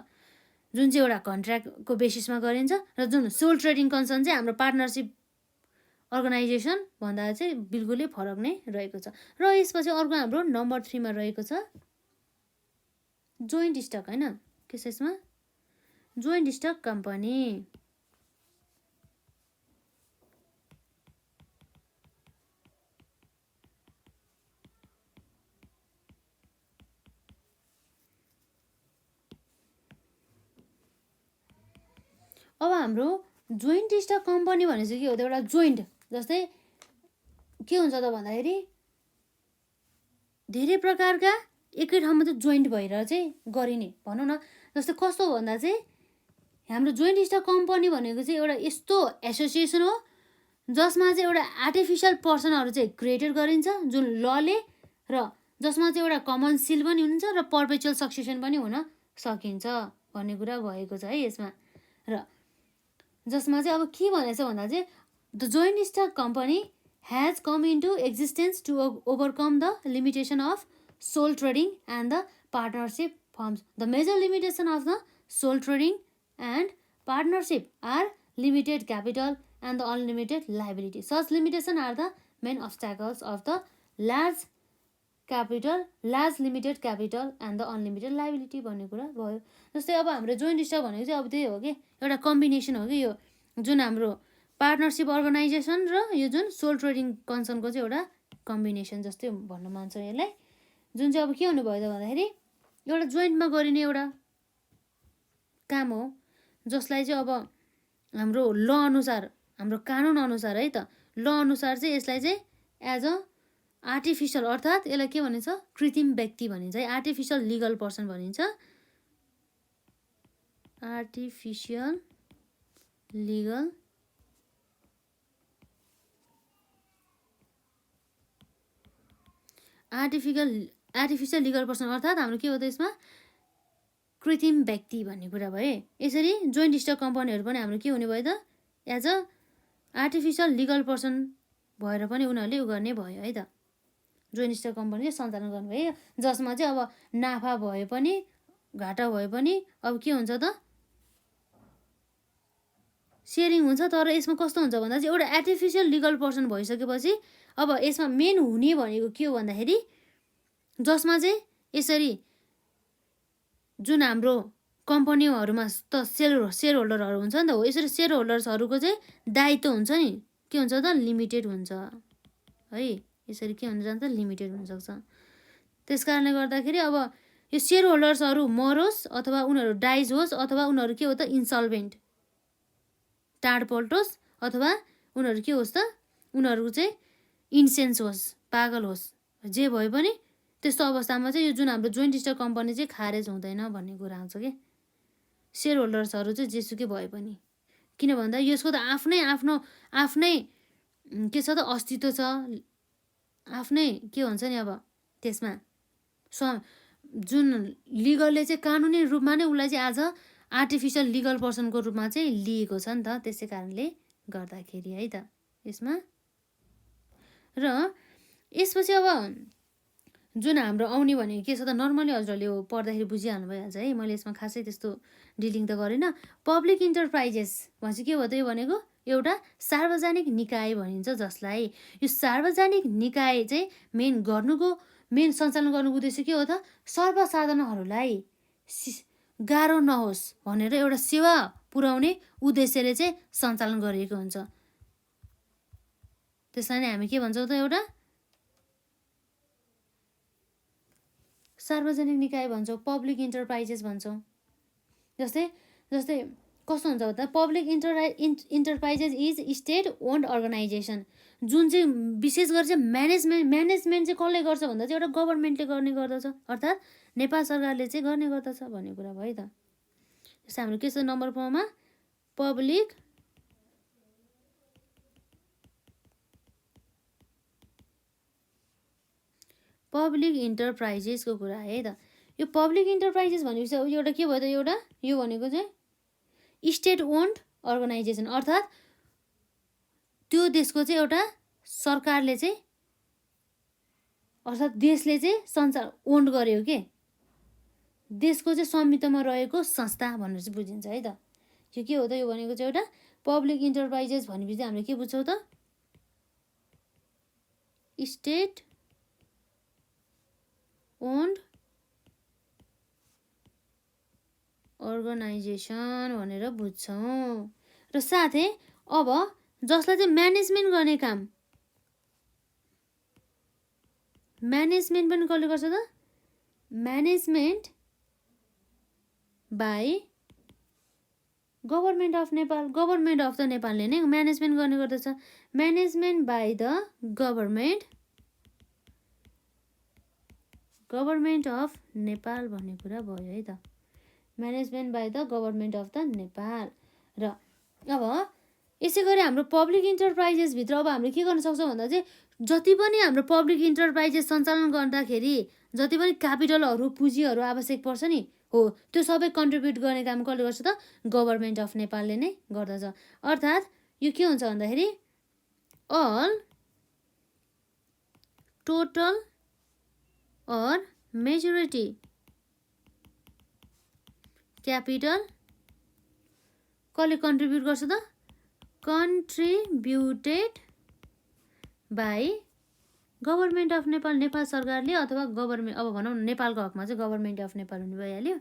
जुन चाहिँ एउटा कन्ट्र्याक्टको बेसिसमा गरिन्छ। र जुन सोल ट्रेडिङ कन्सर्न चाहिँ हाम्रो पार्टनरसिप अर्गनाइजेसन भन्दा चाहिँ बिल्कुलै फरक नै रहेको छ। र यसपछि अर्को हाम्रो नम्बर 3 मा रहेको छ जोइन्ट स्टक हैन, के छ यसमा जोइन्ट स्टक कम्पनी। अब हाम्रो जोइन्ट स्टक कम्पनी भनेपछि के हो त एउटा जोइन्ट जस्तै के हुन्छ त भन्दाखेरि धेरै प्रकारका एकै ठाउँमा चाहिँ जोइन्ट भएर चाहिँ गरिने भनौँ न। जस्तै कस्तो भन्दा चाहिँ हाम्रो जोइन्ट स्टक कम्पनी भनेको चाहिँ एउटा यस्तो एसोसिएसन हो जसमा चाहिँ एउटा आर्टिफिसियल पर्सनहरू चाहिँ क्रिएटेड गरिन्छ जुन लले, र जसमा चाहिँ एउटा कमन सिल पनि हुन्छ र पर्पेचुअल सक्सेसन पनि हुन सकिन्छ भन्ने कुरा भएको छ है यसमा। र जसमा चाहिँ अब के भनेछ भन्दा चाहिँ the joint stock company has come into existence to overcome the limitation of sole trading and the partnership forms. The major limitation of the sole trading and partnership are limited capital and the unlimited liability. Such limitations are the main obstacles of the large limited capital and the unlimited liability भन्ने कुरा भयो। जस्तै अब हाम्रो joint stock भनेको चाहिँ अब त्यही हो कि एउटा कम्बिनेसन हो कि यो जुन हाम्रो पार्टनरसिप अर्गनाइजेसन र यो जुन सोल ट्रेडिङ कन्सर्नको चाहिँ एउटा कम्बिनेसन जस्तै भन्न मान्छ यसलाई। जुन चाहिँ अब के हुनुभयो त भन्दाखेरि एउटा जोइन्टमा गरिने एउटा काम हो जसलाई चाहिँ अब हाम्रो ल अनुसार हाम्रो कानुन अनुसार है त ल अनुसार चाहिँ यसलाई चाहिँ एज अ आर्टिफिसियल अर्थात् यसलाई के भनिन्छ कृत्रिम व्यक्ति भनिन्छ है, आर्टिफिसियल लिगल पर्सन भनिन्छ। आर्टिफिसियल लिगल पर्सन अर्थात् हाम्रो के हो त यसमा कृत्रिम व्यक्ति भन्ने कुरा भयो। यसरी जोइन्ट स्टक कम्पनीहरू पनि हाम्रो के हुने भयो त as a artificial legal person भएर पनि उनीहरूले उ गर्ने भयो है त, जोइन्ट स्टक कम्पनी सञ्चालन गर्नुभयो जसमा चाहिँ अब नाफा भए पनि घाटा भए पनि अब के हुन्छ त सेयरिङ हुन्छ। तर यसमा कस्तो हुन्छ भन्दा चाहिँ एउटा आर्टिफिसियल लिगल पर्सन भइसकेपछि अब यसमा मेन हुने भनेको के हो भन्दाखेरि जसमा चाहिँ यसरी जुन हाम्रो कम्पनीहरूमा त सेयर होल्डरहरू हुन्छ नि त हो, यसरी सेयर होल्डर्सहरूको चाहिँ दायित्व हुन्छ नि के हुन्छ त लिमिटेड हुन्छ है, यसरी के हुन जान्छ लिमिटेड हुनसक्छ। त्यस कारणले गर्दाखेरि अब यो सेयर होल्डर्सहरू मरोस् अथवा उनीहरू डाइज होस् अथवा उनीहरू के हो त इन्सल्भेन्ट टाढ पल्टोस् अथवा उनीहरू के होस् त उनीहरू चाहिँ इन्सेन्स होस् पागल होस् जे भए पनि त्यस्तो अवस्थामा चाहिँ यो जुन हाम्रो जोइन्ट स्टक कम्पनी चाहिँ खारेज हुँदैन भन्ने कुरा आउँछ कि सेयर होल्डर्सहरू चाहिँ जेसुकै भए पनि। किन भन्दा यसको त आफ्नै के छ त अस्तित्व छ, आफ्नै के भन्छ नि अब त्यसमा जुन लिगलले चाहिँ कानुनी रूपमा नै उसलाई चाहिँ आज आर्टिफिसियल लिगल पर्सनको रूपमा चाहिँ लिएको छ नि त, त्यसै कारणले गर्दाखेरि है त यसमा। र यसपछि अब जुन हाम्रो आउने भनेको के छ त नर्मली हजुरहरूले यो पढ्दाखेरि बुझिहाल्नु भइहाल्छ है, मैले यसमा खासै त्यस्तो डिलिङ त गरिनँ। पब्लिक इन्टरप्राइजेस भनेपछि के हो त यो भनेको एउटा सार्वजनिक निकाय भनिन्छ जसलाई यो सार्वजनिक निकाय चाहिँ मेन सञ्चालन गर्नुको उद्देश्य के हो त सर्वसाधारणहरूलाई गाह्रो नहोस् भनेर एउटा सेवा पुर्याउने उद्देश्यले चाहिँ सञ्चालन गरिएको हुन्छ। त्यसलाई नै हामी के भन्छौँ त एउटा सार्वजनिक निकाय भन्छौँ, पब्लिक इन्टरप्राइजेस भन्छौँ। जस्तै कस्तो हुन्छ भन्दा public enterprises is state owned organisation, जुन चाहिँ विशेष गरी चाहिँ म्यानेजमेन्ट चाहिँ कसले गर्छ भन्दा चाहिँ एउटा गभर्मेन्टले गर्ने गर्दछ, अर्थात् नेपाल सरकारले चाहिँ गर्ने गर्दछ भन्ने कुरा भयो त। जस्तै हाम्रो के छ नम्बर 4 मा पब्लिक इन्टरप्राइजेसको कुरा है त। यो पब्लिक इन्टरप्राइजेस भनेपछि एउटा के भयो त, एउटा यो भनेको चाहिँ स्टेट ओन्ड अर्गनाइजेसन, अर्थात् त्यो देशको चाहिँ एउटा सरकारले चाहिँ अर्थात् देशले चाहिँ संसार ओन्ड गर्यो के, देशको चाहिँ स्वामित्वमा रहेको संस्था भनेर चाहिँ बुझिन्छ है त। यो के हो त, यो भनेको चाहिँ एउटा पब्लिक इन्टरप्राइजेस भनेपछि हामीले के बुझ्छौँ त, स्टेट ओन्ड अर्गनाइजेसन भनेर बुझ्छौँ। र साथै अब जसलाई चाहिँ म्यानेजमेन्ट गर्ने काम, म्यानेजमेन्ट पनि कसले गर्छ त, management by government of Nepal, government of the नेपालले नै म्यानेजमेन्ट गर्ने गर्दछ। Management by the government of Nepal भन्ने कुरा भयो है त, management by the government of the Nepal. र अब यसै गरी हाम्रो पब्लिक इन्टरप्राइजेसभित्र अब हामीले के गर्न सक्छौँ भन्दा चाहिँ जति पनि हाम्रो पब्लिक इन्टरप्राइजेस सञ्चालन गर्दाखेरि जति पनि क्यापिटलहरू पुँजीहरू आवश्यक पर्छ नि हो, त्यो सबै कन्ट्रिब्युट गर्ने काम कसले गर्छ त, गभर्मेन्ट अफ नेपालले नै गर्दछ। अर्थात् यो के हुन्छ भन्दाखेरि अल टोटल और मेजोरिटी क्यापिटल कसले कन्ट्रिब्युट गर्छ त, contributed by government of Nepal, Nepal सरकारले अथवा गभर्मेन्ट, अब भनौँ नेपालको हकमा चाहिँ गभर्मेन्ट अफ नेपाल हुने भइहाल्यो,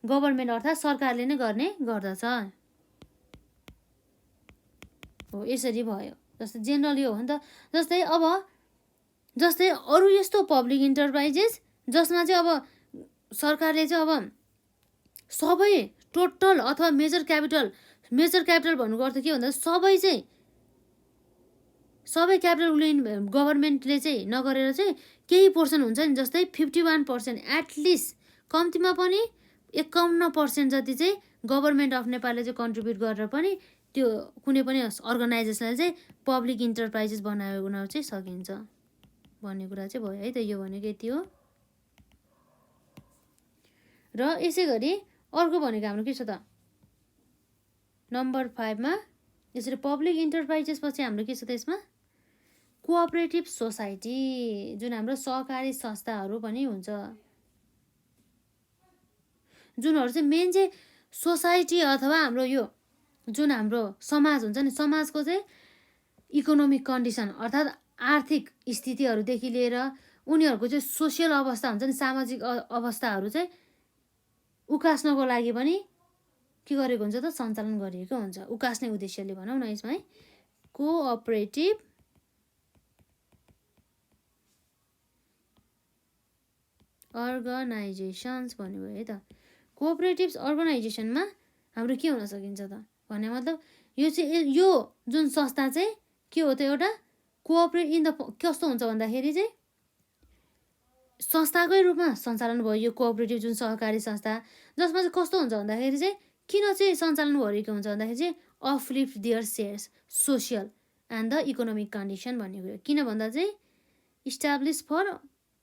गभर्मेन्ट अर्थात् सरकारले नै गर्ने गर्दछ हो, यसरी भयो। जस्तै जेनरल यो हो नि त। जस्तै अरू यस्तो पब्लिक इन्टरप्राइजेस जसमा चाहिँ अब सरकारले चाहिँ अब सबै टोटल अथवा मेजर क्यापिटल भन्नुको अर्थ के भन्दा सबै क्यापिटल गभर्मेन्टले चाहिँ नगरेर चाहिँ केही पोर्सन हुन्छ नि, जस्तै 51% एटलिस्ट कम्तीमा पनि 51% जति चाहिँ गभर्मेन्ट अफ नेपालले चाहिँ कन्ट्रिब्युट गरेर पनि त्यो कुनै पनि अर्गनाइजेसनले चाहिँ पब्लिक इन्टरप्राइजेस बनाउन चाहिँ सकिन्छ भन्ने कुरा चाहिँ भयो है त। यो भनेको यति हो। र यसै गरी अर्को भनेको हाम्रो के छ त, नम्बर 5 मा यसरी पब्लिक इन्टरप्राइजेस पछि हाम्रो के छ त, यसमा कोअपरेटिभ सोसाइटी, जुन हाम्रो सहकारी संस्थाहरू पनि हुन्छ, जुनहरू चाहिँ मेन चाहिँ सोसाइटी अथवा हाम्रो यो जुन हाम्रो समाज हुन्छ नि, समाजको चाहिँ इकोनोमिक कन्डिसन अर्थात् आर्थिक स्थितिहरूदेखि लिएर उनीहरूको चाहिँ सोसियल अवस्था हुन्छ नि, सामाजिक अवस्थाहरू चाहिँ उकास्नको लागि पनि के गरेको हुन्छ त, सञ्चालन गरिएको हुन्छ, उकास्ने उद्देश्यले भनौँ न यसमा है, कोअपरेटिभ अर्गनाइजेसन्स भन्नुभयो है त। कोअपरेटिभ अर्गनाइजेसनमा हाम्रो के हुन सकिन्छ त भन्ने मतलब यो चाहिँ यो जुन संस्था चाहिँ के हो त, एउटा कोअपरेट इन द कस्तो हुन्छ भन्दाखेरि चाहिँ संस्थाकै रूपमा सञ्चालन भयो यो कोअपरेटिभ जुन सहकारी संस्था, जसमा चाहिँ कस्तो हुन्छ भन्दाखेरि चाहिँ किन चाहिँ सञ्चालन गरेको हुन्छ भन्दाखेरि चाहिँ uplift their shares social and the economic condition भन्ने भयो। किन भन्दा चाहिँ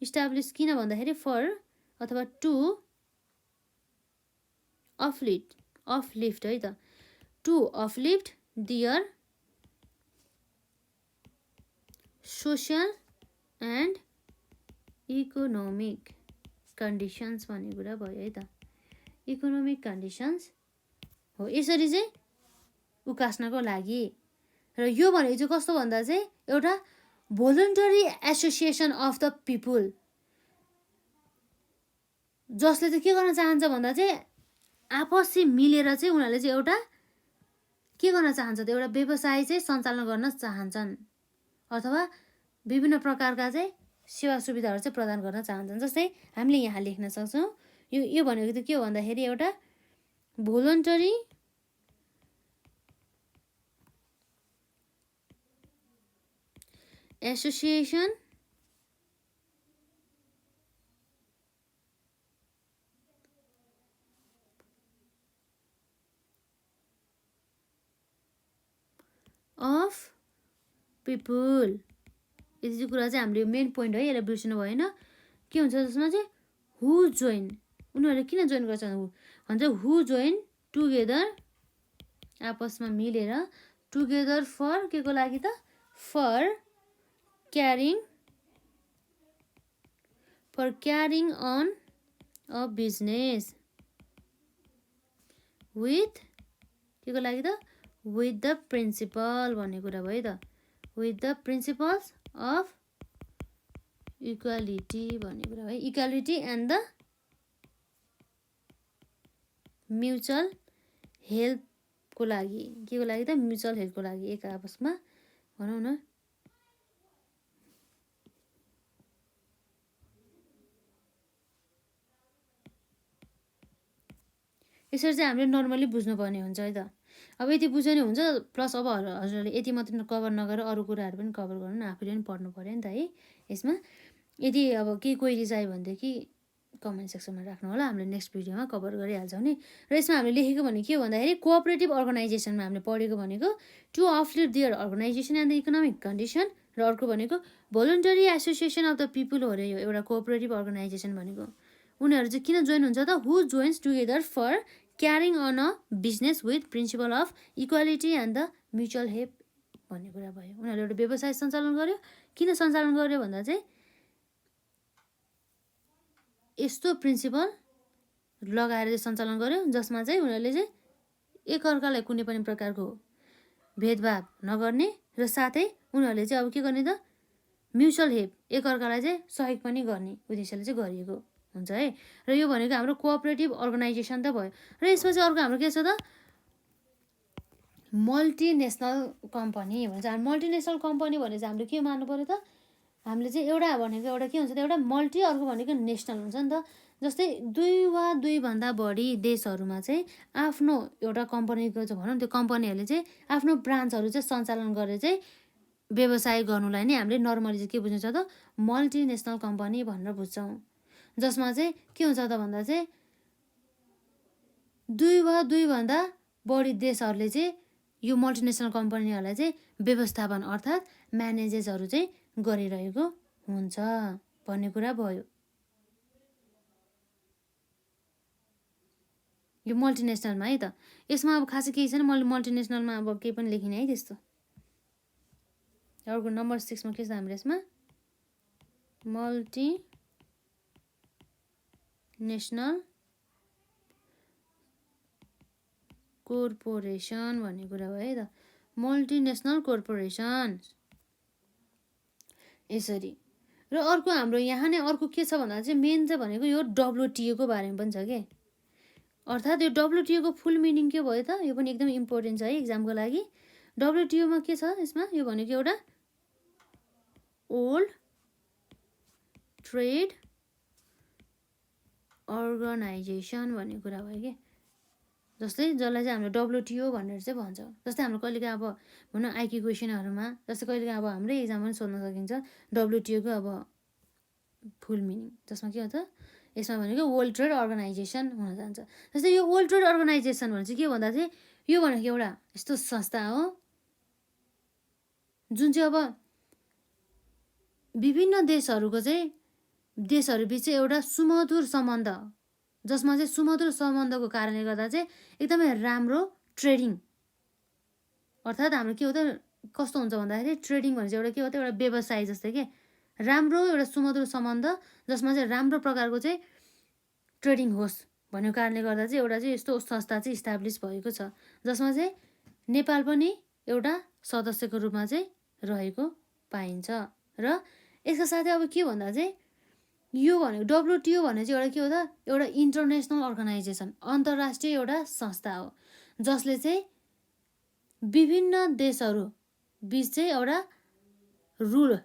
इस्टाब्लिस किन भन्दाखेरि फर अथवा टु अपलिफ्ट है त, to uplift their social and economic conditions भन्ने कुरा भयो है त, इकोनोमिक कन्डिसन्स हो, यसरी चाहिँ उकास्नको लागि। र यो भनेको चाहिँ कस्तो भन्दा चाहिँ एउटा भोलन्टरी एसोसिएसन अफ द पिपुल, जसले चाहिँ के गर्न चाहन्छ भन्दा चाहिँ आपसी मिलेर चाहिँ उनीहरूले चाहिँ एउटा के गर्न चाहन्छ त, एउटा व्यवसाय चाहिँ सञ्चालन गर्न चाहन्छन् अथवा विभिन्न प्रकारका चाहिँ सेवा सुविधाहरू चाहिँ प्रदान गर्न चाहन्छन्। जस्तै हामीले यहाँ लेख्न सक्छौँ यो भनेको चाहिँ के हो भन्दाखेरि एउटा भोलन्टरी एसोसिएसन अफ पिपुल। यति चाहिँ कुरा चाहिँ हामीले मेन पोइन्ट है, यसलाई बिर्सिनु भएन। के हुन्छ जसमा चाहिँ हु जोइन, उनीहरूले किन जोइन गर्छ भन्छ, हु जोइन टुगेदर, आपसमा मिलेर, टुगेदर फर के को लागि त, for carrying on a business with के को लागि त, विथ द प्रिन्सिपल भन्ने कुरा भयो त, with the principles of equality भन्ने कुरा भयो। इक्वालिटी एन्ड द म्युचुअल हेल्पको लागि, के को लागि त, म्युचुअल हेल्पको लागि, एक आपसमा भनौँ न। यसरी चाहिँ हामीले नर्मली बुझ्नुपर्ने हुन्छ है त। अब यति बुझ्यो भने हुन्छ, प्लस अब हजुरहरूले यति मात्रै कभर नगरेर अरू कुराहरू पनि कभर गर्नु न, आफूले पनि पढ्नु पऱ्यो नि त है यसमा। यदि अब केही क्वेरी चाहियो भनेदेखि कमेन्ट सेक्सनमा राख्नु होला, हामीले नेक्स्ट भिडियोमा कभर गरिहाल्छौँ नि। र यसमा हामीले लेखेको भने के भन्दाखेरि कोअपरेटिभ अर्गनाइजेसनमा हामीले पढेको भनेको to uplift their organisation and the economic condition, र अर्को भनेको voluntary association of the people हो अरे यो एउटा कोअपरेटिभ अर्गनाइजेसन भनेको। उनीहरू चाहिँ किन जोइन हुन्छ त, who joins together for carrying on a business with principle of equality and the mutual help भन्ने कुरा भयो। उनीहरूले एउटा व्यवसाय सञ्चालन गर्यो, किन सञ्चालन गर्यो भन्दा चाहिँ यस्तो प्रिन्सिपल लगाएर चाहिँ सञ्चालन गर्यो जसमा चाहिँ उनीहरूले चाहिँ एकअर्कालाई कुनै पनि प्रकारको भेदभाव नगर्ने, र साथै उनीहरूले चाहिँ अब के गर्ने त, म्युचुअल हेल्प, एकअर्कालाई चाहिँ सहयोग पनि गर्ने उद्देश्यले चाहिँ गरिएको हुन्छ है। र यो भनेको हाम्रो कोअपरेटिभ अर्गनाइजेसन त भयो। र यसपछि अर्को हाम्रो के छ त, मल्टिनेसनल कम्पनी भन्छ। हामी मल्टिनेसनल कम्पनी भने चाहिँ हामीले के मान्नु पऱ्यो त, हामीले चाहिँ एउटा भनेको एउटा के हुन्छ त, एउटा मल्टी, अर्को भनेको नेसनल हुन्छ नि त। जस्तै दुई वा दुईभन्दा बढी देशहरूमा चाहिँ आफ्नो एउटा कम्पनीको चाहिँ भनौँ, त्यो कम्पनीहरूले चाहिँ आफ्नो ब्रान्चहरू चाहिँ सञ्चालन गरेर चाहिँ व्यवसाय गर्नुलाई नै हामीले नर्मली चाहिँ के बुझ्छ त, मल्टिनेसनल कम्पनी भनेर बुझ्छौँ। जसमा चाहिँ के हुन्छ त भन्दा चाहिँ दुई वा दुईभन्दा बढी देशहरूले चाहिँ यो मल्टिनेसनल कम्पनीहरूलाई चाहिँ व्यवस्थापन अर्थात् म्यानेजेसहरू चाहिँ गरिरहेको हुन्छ भन्ने कुरा भयो। यो मल्टिनेसनलमा है त। यसमा अब खासै केही छैन, मैले मल्टिनेसनलमा अब केही पनि लेखिनँ है त्यस्तो। अर्को नम्बर 6मा के छ हाम्रो यसमा, मल्टिनेसनल कोर्पोरेसन भन्ने कुरा भयो है त, मल्टिनेसनल कोर्पोरेसन यसरी। र अर्को हाम्रो यहाँ नै अर्को के छ भन्दा चाहिँ मेन चाहिँ भनेको यो WTO को बारेमा पनि छ के, अर्थात् यो WTO को फुल मिनिङ के भयो त, यो पनि एकदम इम्पोर्टेन्ट छ है इक्जामको लागि। WTO मा के छ यसमा, यो भनेको एउटा वर्ल्ड ट्रेड अर्गनाइजेसन भन्ने कुरा भयो कि। जस्तै जसलाई चाहिँ हामीले WTO भनेर चाहिँ भन्छ। जस्तै हाम्रो कहिलेकाहीँ अब भनौँ आइक्यू क्वेसनहरूमा, जस्तै कहिलेकाहीँ अब हाम्रै इक्जाम पनि सोध्न सकिन्छ WTO को अब फुल मिनिङ, जसमा के हो त, यसमा भनेको वर्ल्ड ट्रेड अर्गनाइजेसन हुन जान्छ। जस्तै यो वर्ल्ड ट्रेड अर्गनाइजेसन भने चाहिँ के भन्दा चाहिँ यो भनेको एउटा यस्तो संस्था हो जुन चाहिँ अब विभिन्न देशहरूको चाहिँ देशहरूबिच चाहिँ एउटा सुमधुर सम्बन्ध, जसमा चाहिँ सुमधुर सम्बन्धको कारणले गर्दा चाहिँ एकदमै राम्रो ट्रेडिङ, अर्थात् हाम्रो के हो त, कस्तो हुन्छ भन्दाखेरि ट्रेडिङ भने चाहिँ एउटा के हो त, एउटा व्यवसाय जस्तै के, राम्रो एउटा सुमधुर सम्बन्ध जसमा चाहिँ राम्रो प्रकारको चाहिँ ट्रेडिङ होस् भन्ने कारणले गर्दा चाहिँ एउटा चाहिँ यस्तो संस्था चाहिँ इस्टाब्लिस भएको छ, जसमा चाहिँ नेपाल पनि एउटा सदस्यको रूपमा चाहिँ रहेको पाइन्छ। र यसका साथै अब के भन्दा चाहिँ यो भनेको WTO भने चाहिँ एउटा के हो त, एउटा इन्टरनेसनल अर्गनाइजेसन, अन्तर्राष्ट्रिय एउटा संस्था हो जसले चाहिँ विभिन्न देशहरू बिच चाहिँ एउटा रुल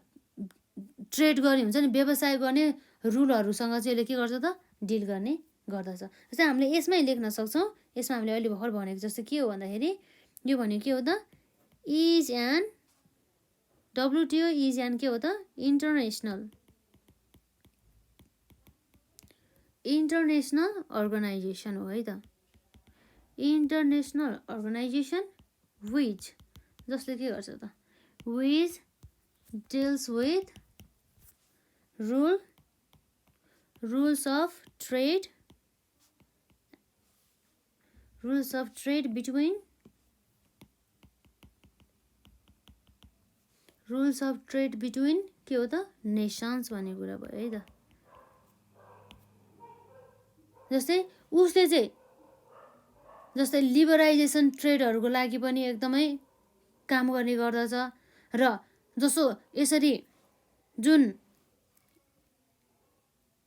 ट्रेड गर्ने हुन्छ नि, व्यवसाय गर्ने रुलहरूसँग चाहिँ यसले के गर्छ त, डिल गर्ने गर्दछ। जस्तै हामीले यसमै लेख्न सक्छौँ, यसमा हामीले अहिले भर्खर भनेको जस्तो के हो भन्दाखेरि यो भनेको के हो त, is an WTO is an के हो त इन्टरनेसनल अर्गनाइजेसन हो है त, इन्टरनेसनल अर्गनाइजेसन विच, जसले के गर्छ त, which deals with rules of trade between के हो त नेसन्स भन्ने कुरा भयो है त। जस्तै उसले चाहिँ जस्तै लिबरलाइजेसन ट्रेडहरूको लागि पनि एकदमै काम गर्ने गर्दछ र जसो यसरी जुन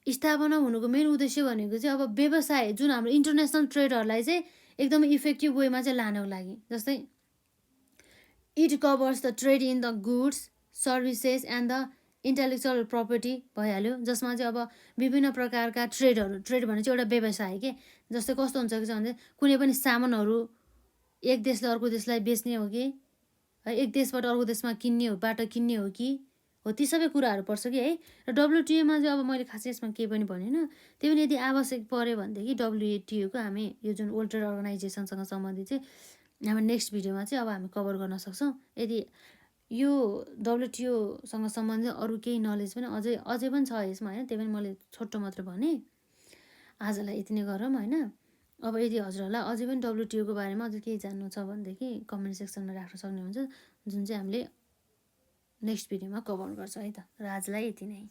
स्थापना हुनुको मेन उद्देश्य भनेको चाहिँ अब व्यवसाय जुन हाम्रो इन्टरनेसनल ट्रेडहरूलाई चाहिँ एकदमै इफेक्टिभ वेमा चाहिँ लानको लागि, जस्तै it covers the trade in the goods services and the intellectual property भइहाल्यो, जसमा चाहिँ अब विभिन्न प्रकारका ट्रेड भने चाहिँ एउटा व्यवसाय के, जस्तै कस्तो हुन्छ कि भने कुनै पनि सामानहरू एक देशले अर्को देशलाई बेच्ने हो कि है, एक देशबाट अर्को देशमा बाट किन्ने हो कि हो, ती सबै कुराहरू पर्छ कि है। र डब्लुटिओमा चाहिँ अब मैले खासै यसमा केही पनि भनेन, त्यही पनि यदि आवश्यक पऱ्यो भनेदेखि डब्लुटिओको हामी यो जुन वर्ल्ड ट्रेड अर्गनाइजेसनसँग सम्बन्धित चाहिँ हामी नेक्स्ट भिडियोमा चाहिँ अब हामी कभर गर्न सक्छौँ। यदि यो डब्लुटिओसँग सम्बन्धित अरू केही नलेज पनि अझै पनि छ यसमा होइन, त्यही पनि मैले छोटो मात्र भने। आजलाई यति नै गरौँ होइन। अब यदि हजुरहरूलाई अझै पनि डब्लुटिओको बारेमा अझै केही जान्नु छ भनेदेखि कमेन्ट सेक्सनमा राख्न सक्नुहुन्छ, जुन चाहिँ हामीले नेक्स्ट भिडियोमा कभर गर्छ है त। र आजलाई यति नै।